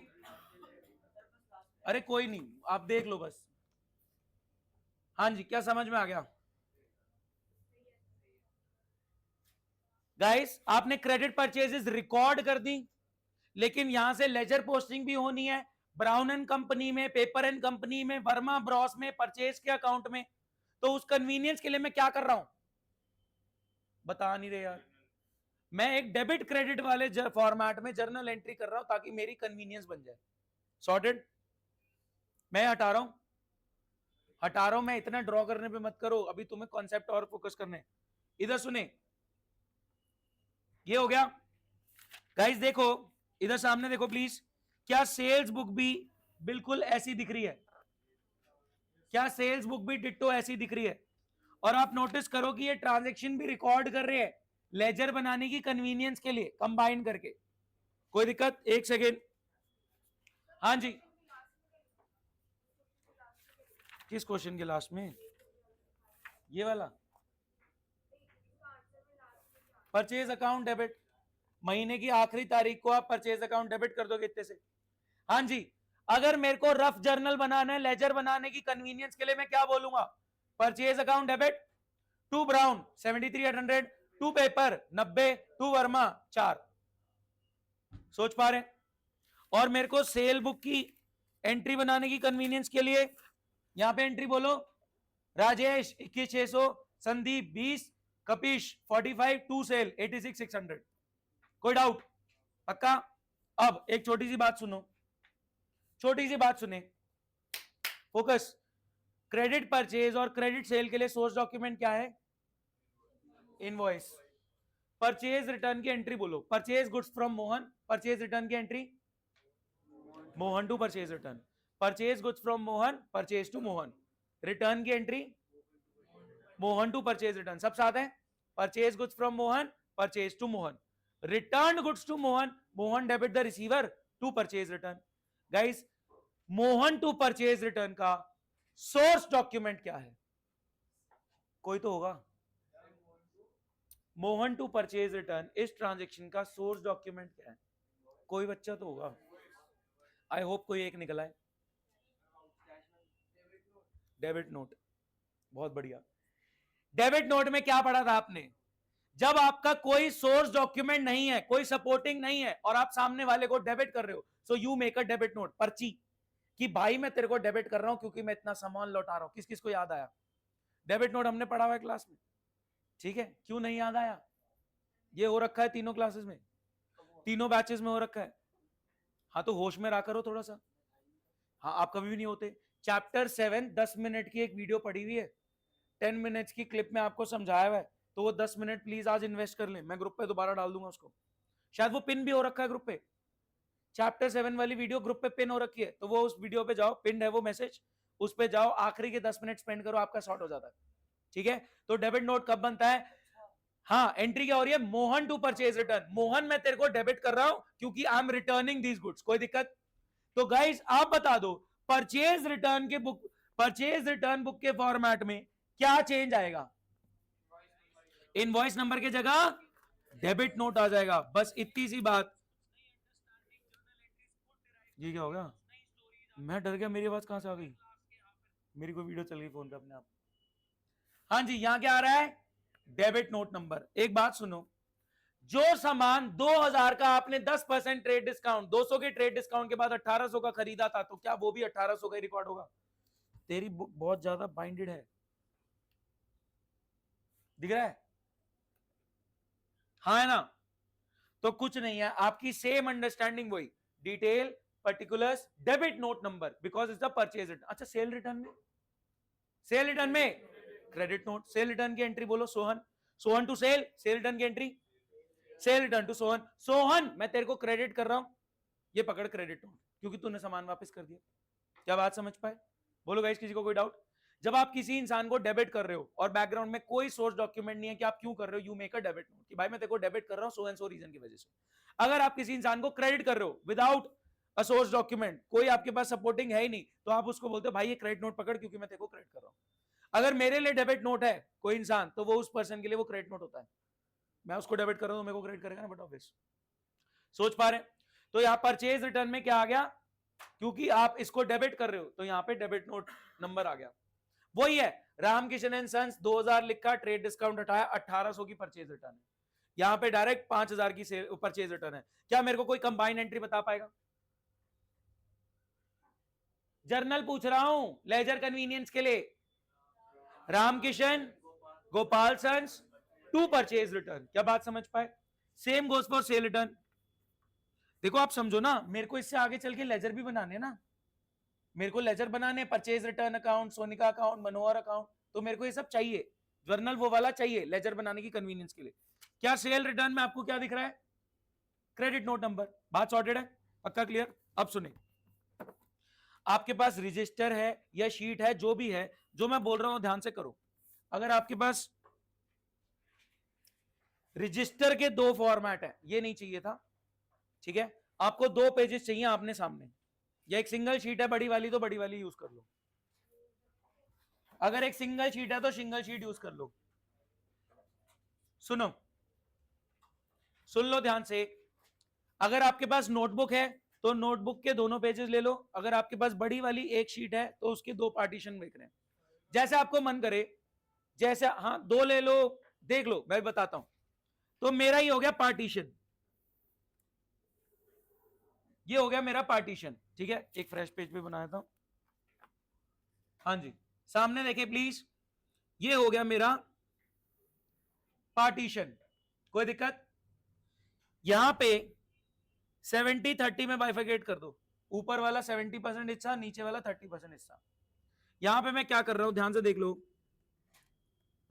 अरे कोई नहीं आप देख लो बस, हाँ जी क्या समझ में आ गया। गाइस आपने क्रेडिट परचेजेस रिकॉर्ड कर दी, लेकिन यहां से लेजर पोस्टिंग भी होनी है, ब्राउन एंड कंपनी में, पेपर एंड कंपनी में, वर्मा ब्रॉस में, परचेज के अकाउंट में। तो उस कन्वीनियंस के लिए मैं क्या कर रहा हूं, बता नहीं रहे यार, मैं एक डेबिट क्रेडिट वाले फॉर्मेट में जर्नल एंट्री कर रहा हूं ताकि मेरी कन्वीनियंस बन जाए। सॉर्टेड, मैं हटा रहा हूं, हटा रहा हूं, मैं इतना ड्रॉ करने पे मत करो, अभी तुम्हें कॉन्सेप्ट और फोकस करने। इधर सुने, ये हो गया। गाइस देखो इधर सामने देखो प्लीज, क्या सेल्स बुक भी बिल्कुल ऐसी दिख रही है, क्या सेल्स बुक भी डिट्टो ऐसी दिख रही है। और आप नोटिस करो कि ये ट्रांजैक्शन भी रिकॉर्ड कर रहे हैं लेजर बनाने की कन्वीनियंस के लिए, कंबाइन करके। कोई दिक्कत, एक सेकेंड, हाँ जी, किस क्वेश्चन के लास्ट में, ये वाला परचेज अकाउंट डेबिट, महीने की आखिरी तारीख को आप परचेज अकाउंट डेबिट कर दोगे इतने से। हाँ जी, अगर मेरे को रफ जर्नल बनाना है लेजर बनाने की कन्वीनियंस के लिए, मैं क्या बोलूंगा, purchase account debit to Brown 73,800, to paper 90, to Verma 4। सोच पा रहे हैं। और मेरे को सेल बुक की एंट्री बनाने की कन्वीनियंस के लिए यहां पे एंट्री बोलो, राजेश 21,600, संदीप 20, कपिश 45, टू सेल 86,600। कोई डाउट, पक्का। अब एक छोटी सी बात सुनो, छोटी सी बात सुने, फोकस। क्रेडिट परचेज और क्रेडिट सेल के लिए सोर्स डॉक्यूमेंट क्या है? इनवॉइस। परचेज रिटर्न की एंट्री बोलो। Purchase goods from Mohan, purchase return की entry Mohan to purchase return. Purchase goods from Mohan, purchase to Mohan. Return की entry Mohan to purchase return. सब साथ है। Purchase goods from Mohan, purchase to Mohan. Return goods to Mohan, Mohan debit the receiver to purchase return. Guys, Mohan to purchase return का source document क्या है? कोई तो होगा। मोहन टू परचेज रिटर्न इस ट्रांजेक्शन का सोर्स डॉक्यूमेंट क्या है? कोई बच्चा तो होगा। आई होप कोई एक निकला है। Debit note. बहुत बढ़िया। डेबिट नोट में क्या पढ़ा था आपने? जब आपका कोई सोर्स डॉक्यूमेंट नहीं है, कोई सपोर्टिंग नहीं है, और आप सामने वाले को डेबिट कर रहे हो, so you make a debit note, पर्ची, कि भाई मैं तेरे को डेबिट कर रहा हूं क्योंकि मैं इतना सामान लौटा रहा हूं। किस किस को याद आया? डेबिट नोट हमने पढ़ा हुआ है क्लास में, ठीक है? क्यों नहीं याद आया? ये हो रखा है तीनों क्लासेस में, तीनों बैचेस में हो रखा है। हाँ तो होश में रहा करो थोड़ा सा। हाँ, आप कभी भी नहीं होते। चैप्टर 7 10 मिनट की एक वीडियो पड़ी हुई है, 10 मिनट्स की क्लिप में आपको समझाया हुआ है, तो वो 10 मिनट प्लीज आज इन्वेस्ट कर लें। मैं ग्रुप पे दोबारा डाल दूंगा उसको, शायद वो पिन भी हो रखा है ग्रुप पे। चैप्टर 7 वाली वीडियो ग्रुप पे पिन हो रखी है, तो वो उस वीडियो पे जाओ, पिन है वो मैसेज, उस पे जाओ, आखिरी के 10 मिनट स्पेंड करो, आपका शॉर्ट हो जाता है। ठीक है? तो डेबिट नोट कब बनता है? हाँ, एंट्री क्या हो रही है? Mohan to purchase return. Mohan, मैं तेरे को डेबिट कर रहा हूं क्योंकि I am returning these goods. कोई दिक्कत? तो गाइस आप बता दो, परचेज रिटर्न के बुक, परचेज रिटर्न बुक के फॉर्मेट में क्या चेंज आएगा? इनवॉइस नंबर की जगह डेबिट नोट आ जाएगा। बस इतनी सी बात। ये क्या हो गया? मैं डर गया, मेरी आवाज कहां से आ गई? मेरी कोई वीडियो चल गई फोन पे अपने आप। हाँ जी, यहां क्या आ रहा है? Debit note number. एक बात सुनो, जो सामान 2000 का आपने 10% ट्रेड डिस्काउंट, 200 के ट्रेड डिस्काउंट के बाद 1800 का खरीदा था, तो क्या वो भी 1800 का ही रिकॉर्ड होगा? तेरी बुक बहुत ज्यादा बाइंडेड है, दिख रहा है? हाँ है ना? तो कुछ नहीं है, आपकी सेम अंडरस्टैंडिंग वही, detail, particulars, debit note number, because is the purchase return. अच्छा, सेल रिटर्न में, सेल रिटर्न में क्रेडिट नोट। सेल रिटर्न की एंट्री बोलो Sohan. Sohan to sale, sale return की entry sale return to Sohan. Sohan, मैं तेरे को क्रेडिट कर रहा हूं, ये पकड़ क्रेडिट नोट, क्योंकि तूने सामान वापस कर दिया। क्या बात समझ पाए? बोलो गाइस, किसी को कोई डाउट? जब आप किसी इंसान को डेबिट कर रहे हो और बैकग्राउंड में कोई सोर्स डॉक्यूमेंट नहीं है कि आप क्यों कर रहे हो, you make a debit note कि भाई मैं तेरे को डेबिट कर रहा हूं सो एंड सो रीजन की वजह से। अगर आप किसी इंसान को क्रेडिट कर रहे हो विदाउट अ सोर्स डॉक्यूमेंट, कोई आपके पास सपोर्टिंग है ही नहीं, तो आप उसको बोलते हो भाई ये क्रेडिट नोट पकड़ क्योंकि मैं तेरे को क्रेडिट कर रहा हूं। अगर मेरे लिए डेबिट नोट है कोई इंसान, तो वो उस पर्सन के लिए वो क्रेडिट नोट होता है। मैं उसको डेबिट कर रहा हूं तो मेरे को क्रेडिट करेगा ना, बट ऑब्वियस। सोच पा रहे? तो यहां परचेज रिटर्न में क्या आ गया? क्योंकि आप इसको डेबिट कर रहे हो तो यहां पे डेबिट नोट नंबर आ गया। वही है, रामकिशन एंड सन्स 2000 लिखा, ट्रेड डिस्काउंट हटाया, 1800 की परचेज रिटर्न है। यहां पे डायरेक्ट 5000 की परचेज रिटर्न है। क्या मेरे को कोई कंबाइन एंट्री बता पाएगा? जर्नल पूछ रहा हूं लेजर कन्वीनियंस के लिए। Ramkishan, Gopal sons, to purchase return. क्या बात समझ पाए? Same goes for sale return. देखो आप समझो ना, मेरे को इससे आगे चल के लेजर भी बनाने ना, मेरे को लेजर बनाने, purchase return account, Sonika account, Manohar account, तो मेरे को ये सब चाहिए। जर्नल वो वाला चाहिए लेजर बनाने की कन्वीनियंस के लिए। क्या सेल रिटर्न में आपको क्या दिख रहा है? Credit note number. बात सॉर्टेड है? पक्का क्लियर? अब सुने, आपके पास रजिस्टर है या शीट है, जो भी है, जो मैं बोल रहा हूं ध्यान से करो। अगर आपके पास रजिस्टर के दो फॉर्मेट है, ये नहीं चाहिए था, ठीक है? आपको दो पेजेस चाहिए आपने सामने, या एक सिंगल शीट है बड़ी वाली, तो बड़ी वाली यूज कर लो। अगर एक सिंगल शीट है तो सिंगल शीट यूज कर लो। सुनो, सुन लो ध्यान से। अगर आपके पास नोटबुक है तो नोटबुक के दोनों पेजेस ले लो। अगर आपके पास बड़ी वाली एक शीट है तो उसके दो पार्टीशन देख रहे हैं, जैसे आपको मन करे, जैसे, हाँ दो ले लो, देख लो, मैं बताता हूं। तो मेरा ही हो गया पार्टीशन, ये हो गया मेरा पार्टीशन, ठीक है? एक फ्रेश पेज पे बनाया था। हाँ जी, सामने देखे प्लीज, ये हो गया मेरा पार्टीशन। कोई दिक्कत? यहां पे 70-30 में बाइफिकेट कर दो। ऊपर वाला 70% हिस्सा, नीचे वाला 30% हिस्सा। यहां पे मैं क्या कर रहा हूं, ध्यान से देख लो,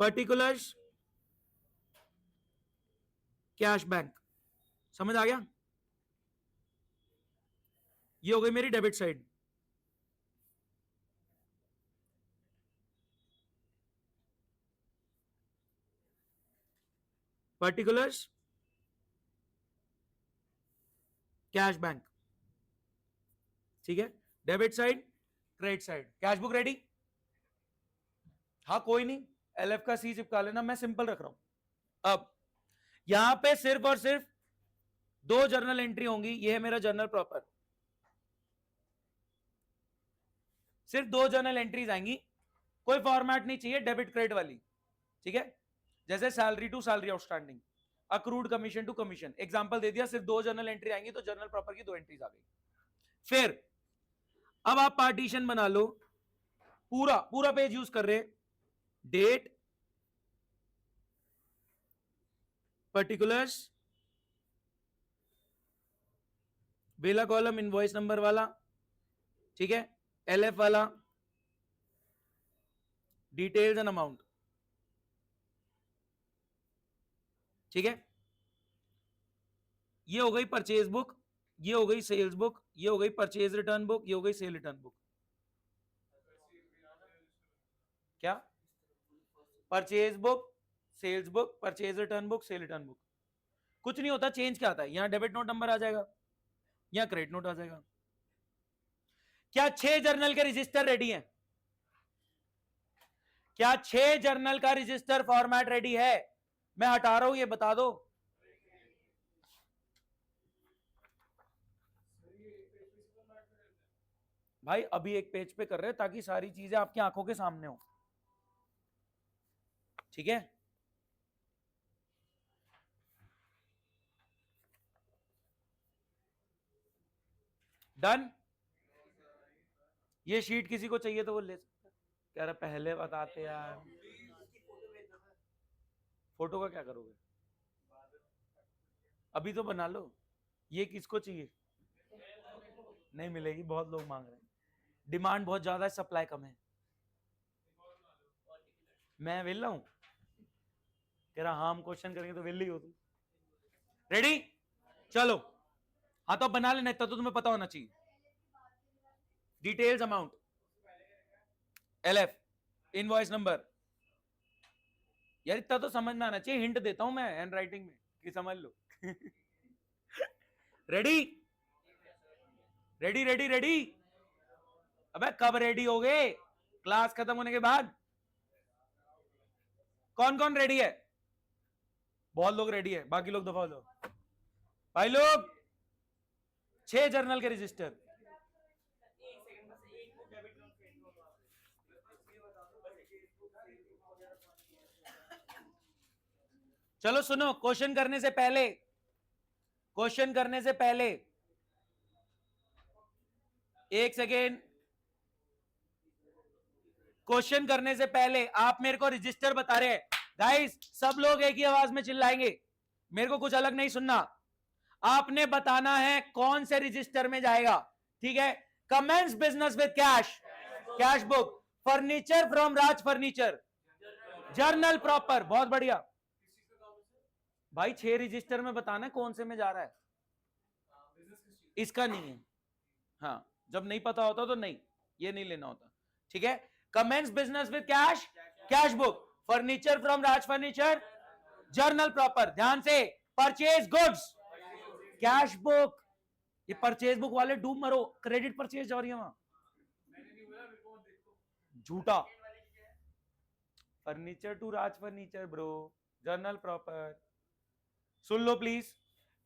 पर्टिकुलर्स कैश बैंक, समझ आ गया? ये हो गई मेरी debit side. Particulars cash bank, ठीक है, debit side, credit side, cash book ready? हाँ कोई नहीं, एलएफ का सी चिपका लेना, मैं सिंपल रख रहा हूं। अब यहां पे सिर्फ और सिर्फ दो जर्नल एंट्री होंगी, ये है मेरा जर्नल प्रॉपर, सिर्फ दो जर्नल एंट्रीज आएंगी, कोई फॉर्मेट नहीं चाहिए डेबिट क्रेडिट वाली, ठीक है, जैसे salary to salary outstanding, accrued commission to commission, example दे दिया, सिर्फ दो जर्नल एंट्री आएंगी, तो जर्नल प्रॉपर की दो एंट्रीज आ गई। फिर अब आप पार्टीशन बना लो, पूरा पूरा पेज यूज कर रहे, डेट, पर्टिकुलर्स, बेला कॉलम इनवॉइस नंबर वाला, ठीक है, एलएफ वाला, डिटेल्स एंड अमाउंट, ठीक है, ये हो गई परचेज बुक, ये हो गई सेल्स बुक, ये हो गई परचेज रिटर्न बुक, ये हो गई सेल रिटर्न बुक। क्या? Purchase book, sales book, purchase return book, sale return book, कुछ नहीं होता, चेंज क्या आता है, यहां डेबिट नोट नंबर आ जाएगा, यहां क्रेडिट नोट आ जाएगा। क्या 6 जर्नल के रजिस्टर रेडी हैं? क्या 6 जर्नल का रजिस्टर फॉर्मेट रेडी है? मैं हटा रहा हूं, ये बता दो। भाई अभी एक पेज पे कर रहे हैं ताकि सारी चीजें आपकी आंखों के सामने हो, ठीक है? डन। ये शीट किसी को चाहिए तो वो ले सकता है। कह रहा पहले बताते यार। फोटो का क्या करोगे? अभी तो बना लो। ये किसको चाहिए? नहीं मिलेगी, बहुत लोग मांग रहे हैं, डिमांड बहुत ज्यादा है, सप्लाई कम है। मैं वेला हूं? कह रहा हाँ हम क्वेश्चन करेंगे तो वेली हो तुम। रेडी? चलो, हाँ तो बना लेना, इतना तो तुम्हें पता होना चाहिए। Details, amount, LF, invoice number, यार इतना तो समझ में आना चाहिए, हिंट देता हूं मैं हैंड राइटिंग में कि समझ लो। रेडी? Ready ready ready? अबे कब रेडी हो गए? क्लास खत्म होने के बाद। कौन कौन रेडी है? बहुत लोग रेडी है, बाकी लोग दफा हो जाओ। भाई लोग 6 जर्नल के रजिस्टर, चलो सुनो, क्वेश्चन करने से पहले, क्वेश्चन करने से पहले एक सेकेंड, क्वेश्चन करने से पहले आप मेरे को रजिस्टर बता रहे हैं। गाइस सब लोग एक ही आवाज में चिल्लाएंगे, मेरे को कुछ अलग नहीं सुनना, आपने बताना है कौन से रजिस्टर में जाएगा, ठीक है? Commence business with cash, cash book, furniture from Raj furniture, journal proper, बहुत बढ़िया। भाई 6 रजिस्टर में बताना है कौन से में जा रहा है, इसका नहीं है। हाँ जब नहीं पता होता तो नहीं, ये नहीं लेना होता, ठीक है? Commence business with cash, cash book, furniture from Raj furniture, journal proper, ध्यान से, परचेज गुड्स, कैश बुक, ये परचेज बुक वाले डूब मरो, क्रेडिट परचेज जा रही है वहां, झूठा। Furniture to Raj furniture bro, journal proper, सुन लो please.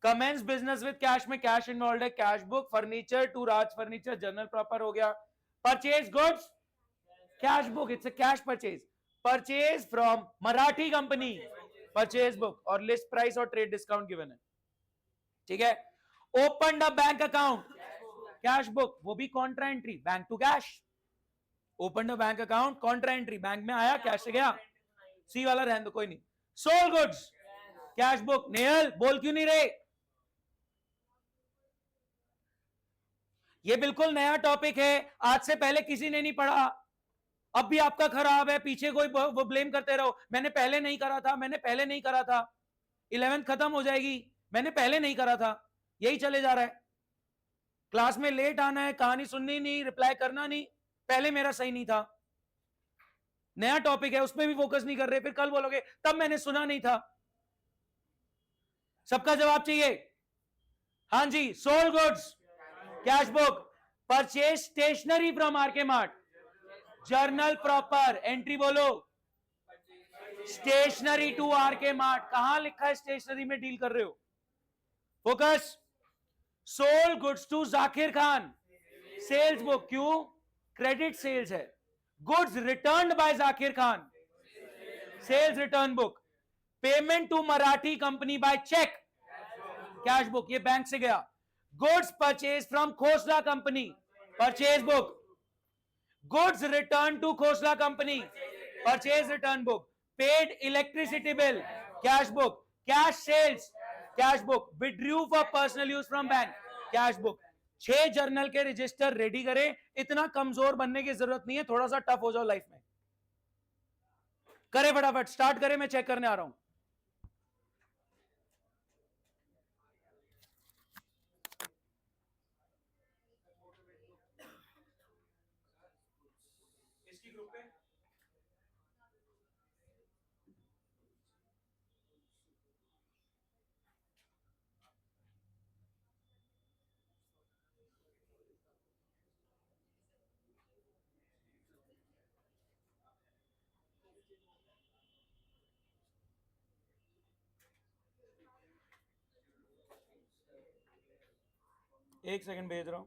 Commence business with cash में कैश इन्वॉल्व है, cash book, furniture to Raj furniture, journal proper हो गया। Purchase goods, cash book, it's a cash purchase, purchase from Marathi company, purchase book, और list price और trade discount given है, ठीक है? Open the bank account, cash book, वो भी contra entry, bank to cash, open the bank account, Contra entry, bank में आया cash से गया, सी वाला रहने दो कोई नहीं। Sold goods, cash book, Nehal बोल क्यों नहीं रहे? ये बिल्कुल नया टॉपिक है, आज से पहले किसी ने नहीं पढ़ा, अब भी आपका खराब है, पीछे कोई वो ब्लेम करते रहो, मैंने पहले नहीं करा था, मैंने पहले नहीं करा था, 11th खत्म हो जाएगी, मैंने पहले नहीं करा था, यही चले जा रहा है। क्लास में लेट आना है, कहानी सुननी नहीं, रिप्लाई करना नहीं, पहले मेरा सही नहीं था, नया टॉपिक है उसमें भी फोकस नहीं कर रहे, फिर कल बोलोगे तब मैंने सुना नहीं था। सबका जवाब चाहिए? हाँ जी। Sold goods, cash book, purchase stationery from RK Mart, journal proper, entry बोलो, स्टेशनरी टू आरके मार्ट। कहां लिखा है स्टेशनरी में डील कर रहे हो? Focus. Sold goods to Zakir Khan, sales book, क्यों? क्रेडिट सेल्स है। Goods returned by Zakir Khan, sales return book. Payment to Marathi company by cheque, cash book, ये बैंक से गया। Goods purchase from Khosla company, purchase book. Goods return to Khosla company, purchase return book. Paid electricity bill, cash book. Cash sales, cash book. Withdrew for personal use from bank, cash book. 6 journal के register ready करें। इतना कमजोर बनने की जरूरत नहीं है, थोड़ा सा टफ हो जाओ लाइफ में। करें फटाफट, स्टार्ट करें, मैं चेक करने आ रहा हूं। इसकी ग्रुप पे एक सेकंड भेज रहा हूं।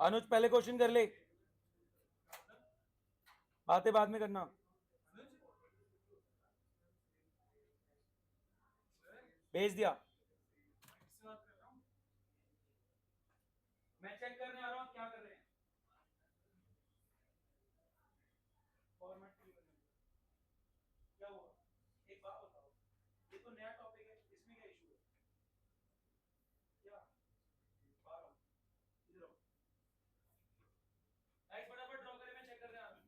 अनुज पहले क्वेश्चन कर ले, बातें बाद में करना। भेज दिया। मैं चेक करने आ रहा हूं क्या कर रहे हैं। फॉर्मेट क्या हुआ? एक बात बताओ, ये तो नया टॉपिक है, इसमें क्या इशू है? क्या बाहर आओ, इधर आओ, गाइस फटाफट ड्रॉ करें, मैं चेक करने आ रहा हूं।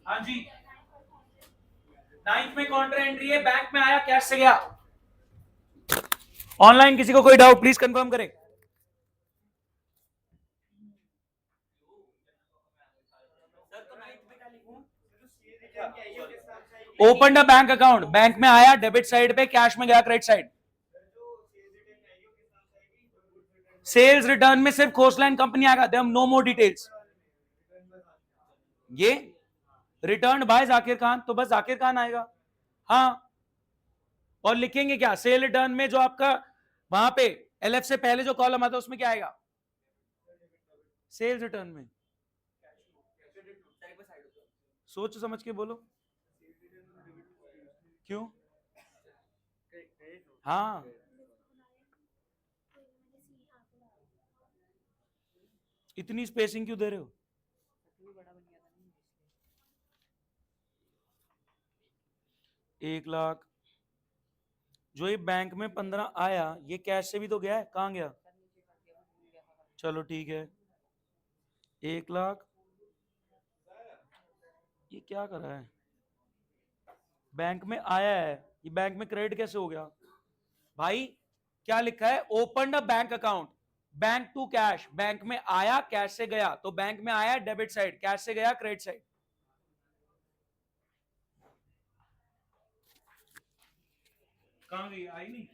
हाँ जी। 9th में काउंटर एंट्री है, बैंक में आया, कैश से गया। ऑनलाइन किसी को कोई डाउट प्लीज कंफर्म करें। Open the bank account, bank में आया, डेबिट साइड पे, कैश में गया क्रेडिट साइड। सेल्स रिटर्न में सिर्फ खोसला एंड कंपनी आएगा, they have no more details. ये रिटर्न बाय जाकिर खान, तो बस जाकिर खान आएगा। हाँ, और लिखेंगे क्या? सेल रिटर्न में जो आपका वहां पे एलएफ से पहले जो कॉलम आता है उसमें क्या आएगा? सेल्स रिटर्न में। सोच समझ के बोलो। क्यों? हाँ, इतनी स्पेसिंग क्यों दे रहे हो? 1 लाख, जो ये बैंक में 15 आया ये कैश से भी तो गया है, कहां गया? चलो ठीक है, 1 लाख, ये क्या कर रहा है? बैंक में आया है, ये बैंक में क्रेडिट कैसे हो गया भाई? क्या लिखा है? Open a bank account, bank to cash, bank में आया कैश से गया, तो बैंक में आया डेबिट साइड, कैश से गया क्रेडिट साइड। कहां गई? आई नहीं।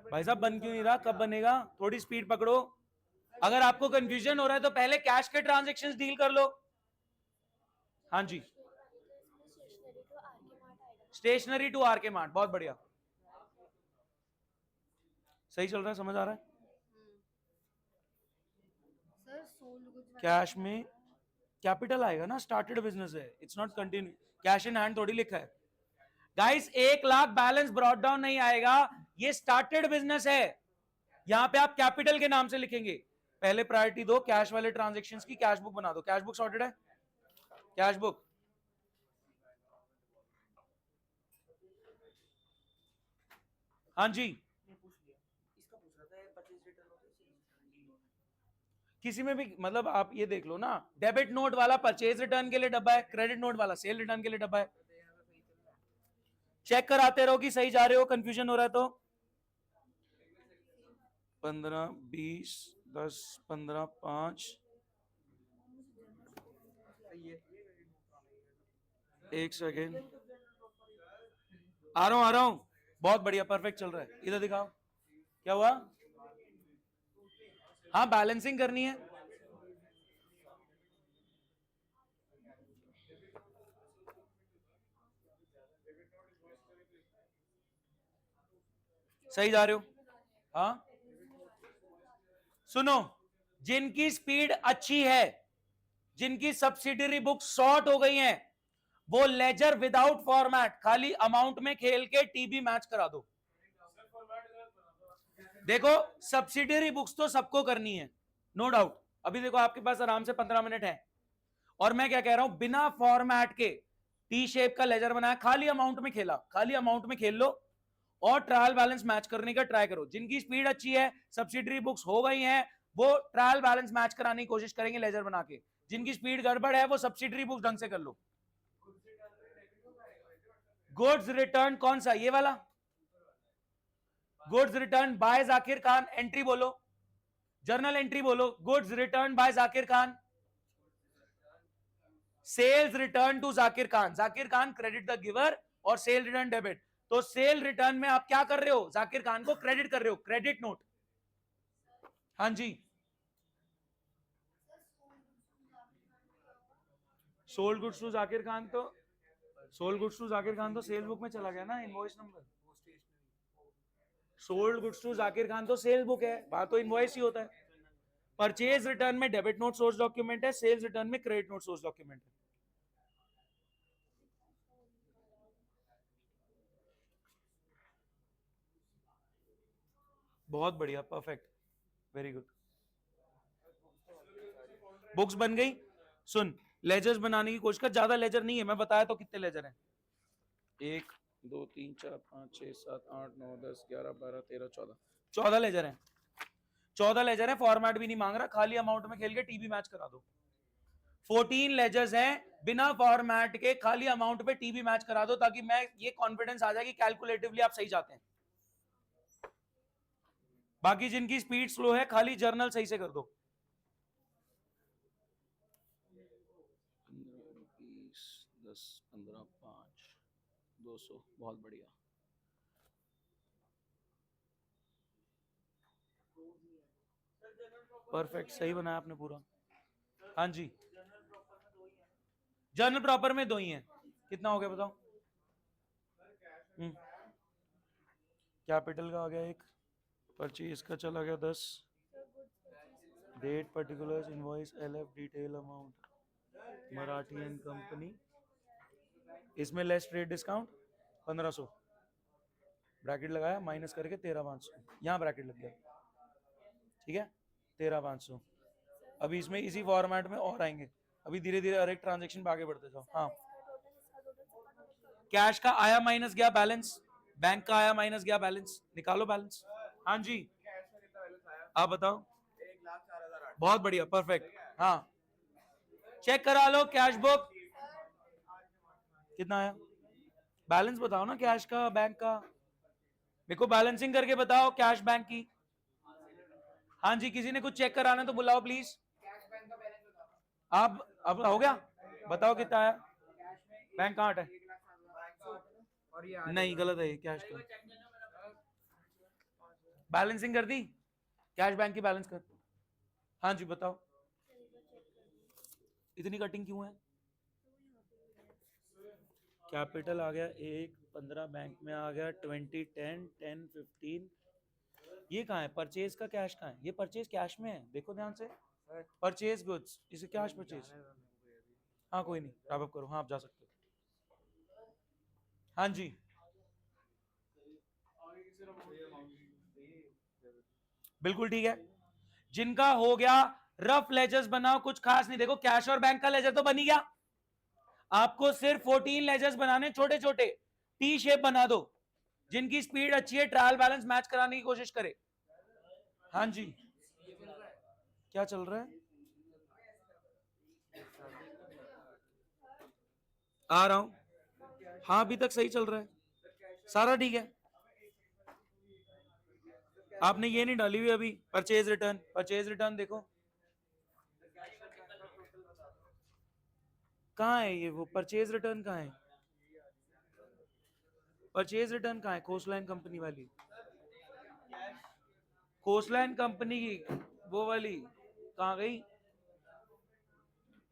भाई साहब बन क्यों नहीं रहा? कब बनेगा? थोड़ी स्पीड पकड़ो। अगर आपको कंफ्यूजन हो रहा है तो पहले कैश के ट्रांजैक्शंस डील कर लो। हाँ जी, स्टेशनरी टू आर के मार्ट, बहुत बढ़िया, सही चल रहा है, समझ आ रहा है। कैश में कैपिटल आएगा ना, स्टार्टेड बिजनेस है, it's not continue, cash in hand थोड़ी लिखा है guys. 1 lakh balance brought down नहीं आएगा, ये स्टार्टेड बिजनेस है, यहां पे आप कैपिटल के नाम से लिखेंगे। पहले प्रायोरिटी दो कैश वाले ट्रांजेक्शन्स की, कैश बुक बना दो। कैश बुक सॉर्टेड है? कैश बुक, हाँ जी, किसी में भी मतलब आप ये देख लो ना, डेबिट नोट वाला परचेज रिटर्न के लिए डब्बा है, क्रेडिट नोट वाला सेल रिटर्न के लिए डब्बा है। चेक कराते रहो कि सही जा रहे हो, कंफ्यूजन हो रहा है तो। 15, 20, 10, 15, 5, एक सेकेंड, आ रहा हूं, बहुत बढ़िया, परफेक्ट चल रहा है, इधर दिखाओ क्या हुआ। हाँ बैलेंसिंग करनी है, सही जा रहे हो। हाँ सुनो, जिनकी स्पीड अच्छी है, जिनकी सब्सिडरी बुक शॉर्ट हो गई हैं, वो लेजर विदाउट फॉर्मेट खाली अमाउंट में खेल के टीबी मैच करा दो। देखो सब्सिडरी बुक्स तो सबको करनी है, नो डाउट। अभी देखो आपके पास आराम से 15 मिनट है, और मैं क्या कह रहा हूं, बिना फॉर्मेट के टी शेप का लेजर बनाया, खाली अमाउंट में खेला, खाली अमाउंट में खेल लो और ट्रायल बैलेंस मैच करने का ट्राई करो। जिनकी स्पीड अच्छी है, सब्सिडरी बुक्स हो गई हैं, वो ट्रायल बैलेंस मैच कराने की कोशिश करेंगे लेजर बना के। जिनकी स्पीड गड़बड़ है वो सब्सिडरी बुक्स ढंग से कर लो। गुड्स रिटर्न कौन सा? ये वाला goods return by Zakir Khan, entry बोलो, जर्नल एंट्री बोलो, goods return by Zakir Khan, sales return to Zakir Khan, Zakir Khan credit the giver और सेल रिटर्न डेबिट। तो सेल रिटर्न में आप क्या कर रहे हो? जाकिर खान को क्रेडिट कर रहे हो, क्रेडिट नोट। हाँ जी, sold goods to Zakir Khan तो, sold goods to Zakir Khan तो सेल बुक में चला गया ना, invoice number. Sold goods to Zakir Khan तो सेल बुक है, बात तो इनवॉइस ही होता है। परचेज रिटर्न में डेबिट नोट सोर्स डॉक्यूमेंट है, सेल्स रिटर्न में क्रेडिट नोट सोर्स डॉक्यूमेंट है। बहुत बढ़िया, परफेक्ट, वेरी गुड। बुक्स बन गई। सुन, लेजर्स बनाने की कोशिश कर, ज्यादा लेजर नहीं है, मैं बताया तो कितने लेजर हैं, 1, 2, 3, 4, 5, 6, 7, 8, 9, 10, 11, 12, 13, 14, 14 लेजर हैं, 14 लेजर है, फॉर्मेट भी नहीं मांग रहा, खाली अमाउंट में खेल के टीबी मैच करा दो। 14 लेजर्स हैं बिना फॉर्मेट के, खाली अमाउंट पे टीबी मैच करा दो, ताकि मैं ये कॉन्फिडेंस आ जाए कि कैलकुलेटिवली आप सही जाते हैं। बाकी जिनकी स्पीड स्लो है खाली जर्नल सही से कर दो। 15, 20, 10, 15, 5, 200, बहुत बढ़िया। परफेक्ट, सही बनाया आपने पूरा। हाँ जी, जर्नल प्रॉपर में 2 ही हैं, कितना हो गया बताओ? कैपिटल का आ गया 1, परचेज का चला गया 10, date particulars invoice LF detail amount Marathi and company, इसमें लेस ट्रेड डिस्काउंट 1500, ब्रैकेट लगाया माइनस करके 13,500, यहाँ ब्रैकेट लग गया। ठीक है 13,500। अभी इसमें इसी फॉर्मेट में और आएंगे, अभी धीरे धीरे हर एक ट्रांजेक्शन पे आगे बढ़ते जाओ। हाँ कैश का आया माइनस गया बैलेंस, बैंक का आया माइनस गया बैलेंस, निकालो बैलेंस। हाँ जी आप बताओ। बहुत बढ़िया परफेक्ट। हाँ चेक करा लो कैश बुक कितना आया, बैलेंस बताओ ना कैश का बैंक का, मेरे को बैलेंसिंग करके बताओ कैश बैंक की। हाँ जी किसी ने कुछ चेक कराना तो बुलाओ प्लीज। आप अब हो गया बताओ कितना आया, बैंक कहाँ है, नहीं गलत है कैश का, बैलेंसिंग कर दी कैश बैंक की बैलेंस कर। हाँ जी बताओ इतनी कटिंग क्यों है, कैपिटल आ गया 1, 15 बैंक में आ गया 20, 10, 10, 15, ये कहाँ है परचेज का कैश कहाँ है, ये परचेज कैश में है देखो ध्यान से, परचेज गुड्स इसे कैश परचेज। हाँ कोई नहीं रैप अप करो, हाँ आप जा सकते हो। हाँ जी बिल्कुल ठीक है, जिनका हो गया रफ लेजर्स बनाओ, कुछ खास नहीं, देखो कैश और बैंक का लेजर तो बन ही गया, आपको सिर्फ 14 लेजर्स बनाने छोटे छोटे, टी शेप बना दो, जिनकी स्पीड अच्छी है ट्रायल बैलेंस मैच कराने की कोशिश करे। हाँ जी क्या चल रहा है, आ रहा हूं, हाँ अभी तक सही चल रहा है सारा ठीक है, आपने ये नहीं डाली हुई अभी परचेज रिटर्न, परचेज रिटर्न देखो कहाँ है ये, वो परचेज रिटर्न कहाँ है, परचेज रिटर्न कहाँ है, कोस्टलाइन कंपनी वाली, कोस्टलाइन कंपनी की वो वाली कहाँ गई,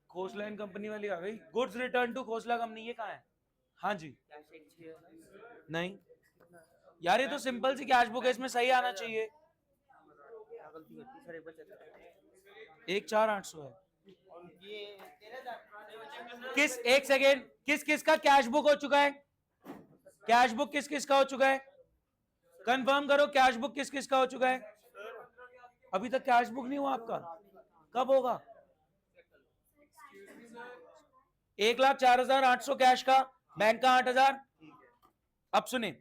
कोस्टलाइन कंपनी वाली आ गई, गुड्स रिटर्न टू कोस्टला कंपनी, ये कहाँ है। हाँ जी नहीं यार ये तो सिंपल सी कैश बुक है, इसमें सही आना चाहिए, 1,4,800 है। किस एक सेकेंड किस किस का कैश बुक हो चुका है, कैश बुक किस किस का हो चुका है, कंफर्म करो कैश बुक किस किस का हो चुका है, अभी तक कैश बुक नहीं हुआ आपका, कब होगा, 1,04,800 कैश का, बैंक का 8,000। अब सुने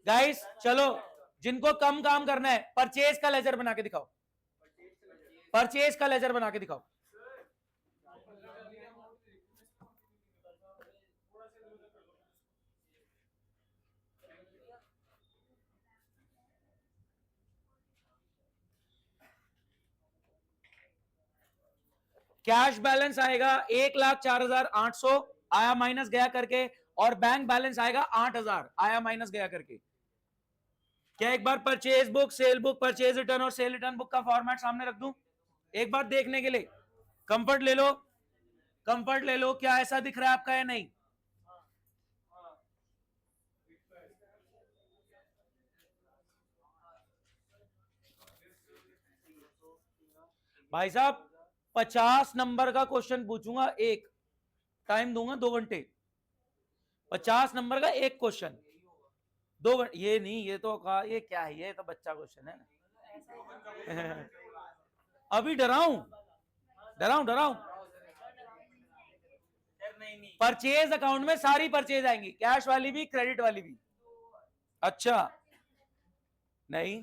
गाइस चलो जिनको कम काम करना है परचेज का लेजर बना के दिखाओ, परचेज का लेजर बना के दिखाओ। कैश बैलेंस आएगा 1,04,800 आया माइनस गया करके, और बैंक बैलेंस आएगा 8,000 आया माइनस गया करके। क्या एक बार purchase book, sale book, purchase return और सेल रिटर्न बुक का फॉर्मेट सामने रख दूं एक बार देखने के लिए, कंफर्ट ले लो, कंफर्ट ले लो, क्या ऐसा दिख रहा है आपका या नहीं, भाई साहब 50 नंबर का क्वेश्चन पूछूंगा, एक टाइम दूंगा 2 घंटे, 50 नंबर का एक क्वेश्चन 2 घंटे, ये नहीं ये तो कहा ये क्या है, ये तो बच्चा क्वेश्चन है ना अभी डराऊं डराऊं डराऊं, परचेज अकाउंट में सारी परचेज आएंगी, कैश वाली भी क्रेडिट वाली भी। अच्छा नहीं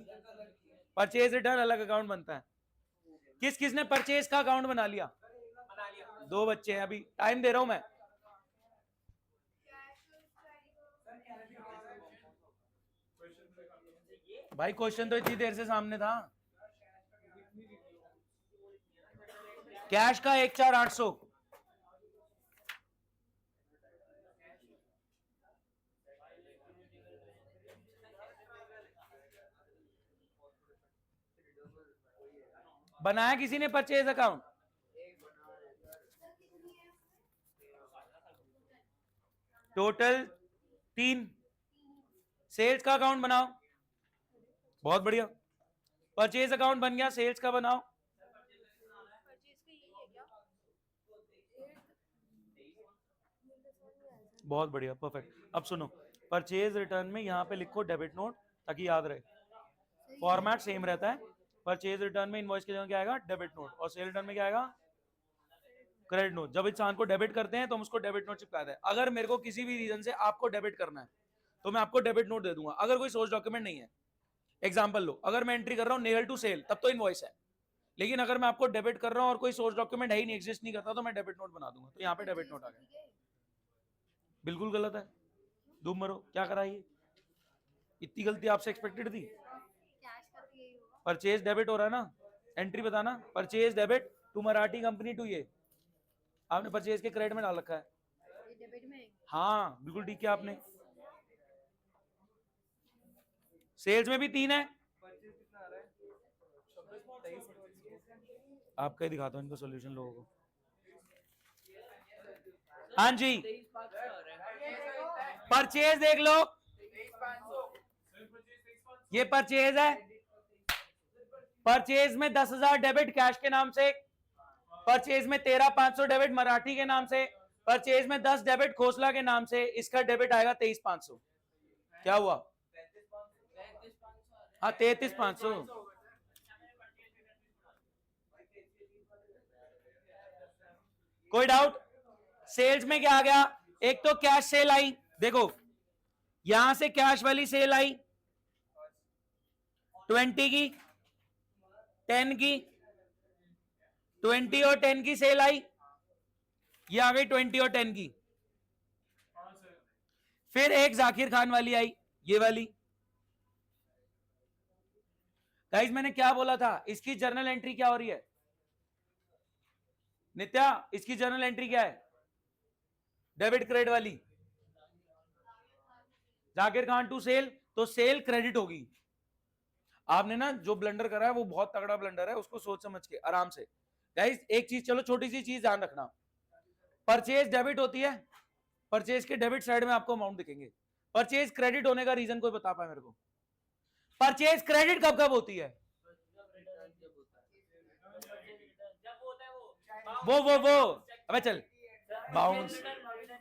परचेज रिटर्न अलग अकाउंट बनता है, किस किसने परचेज का अकाउंट बना लिया, 2 बच्चे हैं, अभी टाइम दे रहा हूं मैं, भाई क्वेश्चन तो इतनी देर से सामने था, कैश का 1,4,800, बनाया किसी ने परचेज अकाउंट, टोटल 3, सेल्स का अकाउंट बनाओ, बहुत बढ़िया, परचेज अकाउंट बन गया, सेल्स का बनाओ, बहुत बढ़िया परफेक्ट। अब सुनो परचेज रिटर्न में यहां पे लिखो डेबिट नोट ताकि याद रहे, फॉर्मेट सेम रहता है। परचेज रिटर्न में इनवॉइस की जगह क्या आएगा, डेबिट नोट, और सेल रिटर्न में क्या आएगा, क्रेडिट नोट। जब इंसान को डेबिट करते हैं तो हम उसको डेबिट नोट चिपकाते हैं। अगर मेरे को किसी भी रीजन से आपको डेबिट करना है तो मैं आपको डेबिट नोट दे दूंगा, अगर कोई सोर्स डॉक्यूमेंट नहीं है। एग्जांपल लो, अगर मैं एंट्री कर रहा हूं नेल टू सेल, तब तो इनवॉइस है, लेकिन अगर मैं आपको डेबिट कर रहा हूं और कोई सोर्स डॉक्यूमेंट है ही नहीं, एग्जिस्ट नहीं करता, तो मैं डेबिट नोट बना दूंगा। तो यहाँ पे डेबिट नोट आ गया। बिल्कुल गलत है, धूम मरो, क्या करा ये, इतनी गलती आपसे एक्सपेक्टेड थी। परचेज डेबिट हो रहा है ना, एंट्री बताना, purchase debit to Marathi company to, ये आपने परचेज के क्रेडिट में डाल रखा है, डेबिट में। हाँ बिल्कुल ठीक है आपने। सेल्स में भी 3 है, आपका ही दिखाता हूं इनको सोल्यूशन लोगों को। हाँ जी, परचेज देख लो, ये परचेज है, परचेज में 10,000 डेबिट कैश के नाम से, परचेज में 13,500 डेबिट मराठी के नाम से, परचेज में 10 डेबिट खोसला के नाम से, इसका डेबिट आएगा 23,500। क्या हुआ, हाँ 33,500। कोई डाउट। सेल्स में क्या आ गया, एक तो कैश सेल आई, देखो यहां से कैश वाली सेल आई 20 की, 10 की, 20 और 10 की सेल आई, ये आ गई 20 और 10 की। फिर एक जाकिर खान वाली आई, ये वाली। गाइस मैंने क्या बोला था, इसकी जर्नल एंट्री क्या हो रही है नित्या, इसकी जर्नल एंट्री क्या है, डेबिट क्रेडिट वाली, जाकिर खान टू सेल, तो सेल क्रेडिट होगी। आपने ना जो ब्लंडर करा है वो बहुत तगड़ा ब्लंडर है, उसको सोच समझ के आराम से। गाइस एक चीज, चलो छोटी सी चीज ध्यान रखना, परचेज डेबिट होती है, परचेज के डेबिट साइड में आपको अमाउंट दिखेंगे। परचेज क्रेडिट होने का रीजन कोई बता पाए मेरे को, परचेज क्रेडिट कब कब होती है, वो अबे चल, बाउंस,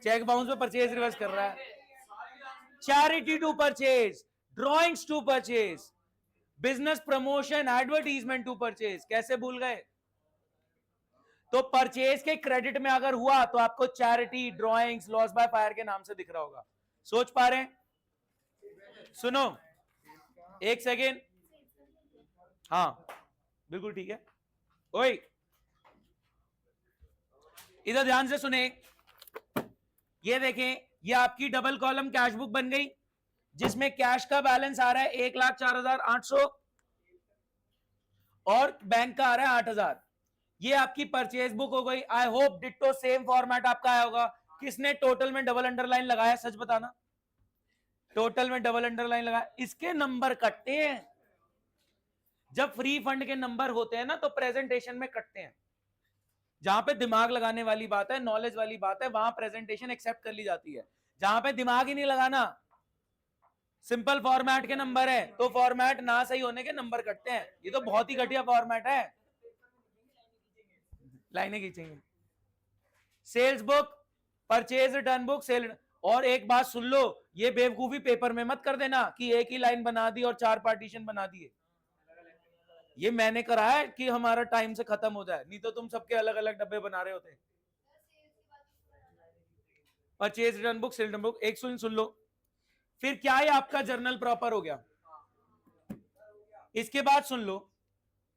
चेक बाउंस में परचेज रिवर्स कर रहा है, charity to purchase, drawings to purchase, business promotion, advertisement to purchase, कैसे भूल गए। तो परचेज के क्रेडिट में अगर हुआ तो आपको charity, drawings, loss by fire के नाम से दिख रहा होगा। सोच पा रहे हैं, सुनो एक सेकेंड, हाँ बिल्कुल ठीक है। ओए इधर ध्यान से सुने, ये देखें, ये आपकी डबल कॉलम कैश बुक बन गई, जिसमें कैश का बैलेंस आ रहा है 1,04,800 और बैंक का आ रहा है 8,000। ये आपकी परचेज बुक हो गई। I hope ditto same format आपका आया होगा। किसने टोटल में डबल अंडरलाइन लगाया, सच बताना, टोटल में डबल अंडरलाइन लगाया, इसके नंबर कटते हैं। जब फ्री फंड के नंबर होते हैं ना तो प्रेजेंटेशन में कटते हैं। जहां पे दिमाग लगाने वाली बात है, नॉलेज वाली बात है, वहां प्रेजेंटेशन एक्सेप्ट कर ली जाती है। जहां पे दिमाग ही नहीं लगाना, सिंपल फॉर्मेट के नंबर है तो फॉर्मेट ना सही होने के नंबर कटते हैं। ये तो बहुत ही घटिया फॉर्मेट है, लाइनें खींचेंगे। Sales book, purchase return book, sale. और एक बात सुन लो, ये बेवकूफी पेपर में मत कर देना कि एक ही लाइन बना दी और 4 पार्टीशन बना दिए। ये मैंने करा है कि हमारा टाइम से खत्म हो जाए, नहीं तो तुम सबके अलग अलग डब्बे बना रहे होते। Purchase return book, sale return book, एक सुन लो। फिर क्या है, आपका जर्नल प्रॉपर हो गया। इसके बाद सुन लो,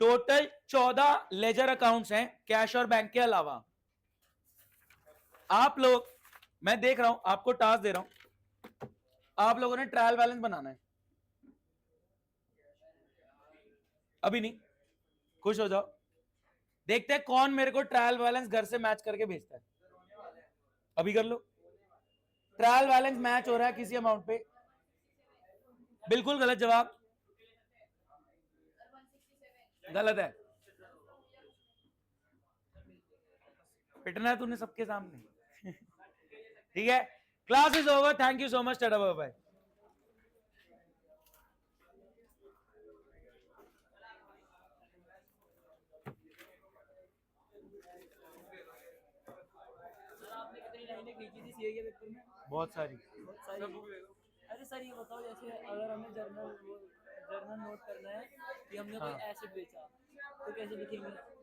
टोटल 14 लेजर अकाउंट्स हैं कैश और बैंक के अलावा। आप लोग, मैं देख रहा हूं, आपको टास्क दे रहा हूं, आप लोगों ने ट्रायल बैलेंस बनाना है। अभी नहीं, खुश हो जाओ, देखते हैं कौन मेरे को ट्रायल बैलेंस घर से मैच करके भेजता है। अभी कर लो, ट्रायल बैलेंस मैच हो रहा है किसी अमाउंट पे। बिल्कुल गलत जवाब, गलत है, पिटना है तूने सबके सामने। ठीक है, class is over, thank you so much, tata bye bye. बहुत सारी। अरे सर ये बताओ, जैसे अगर हमें जर्नल जर्नल नोट करना है कि हमने हाँ। कोई एसिड बेचा, तो कैसे लिखेंगे?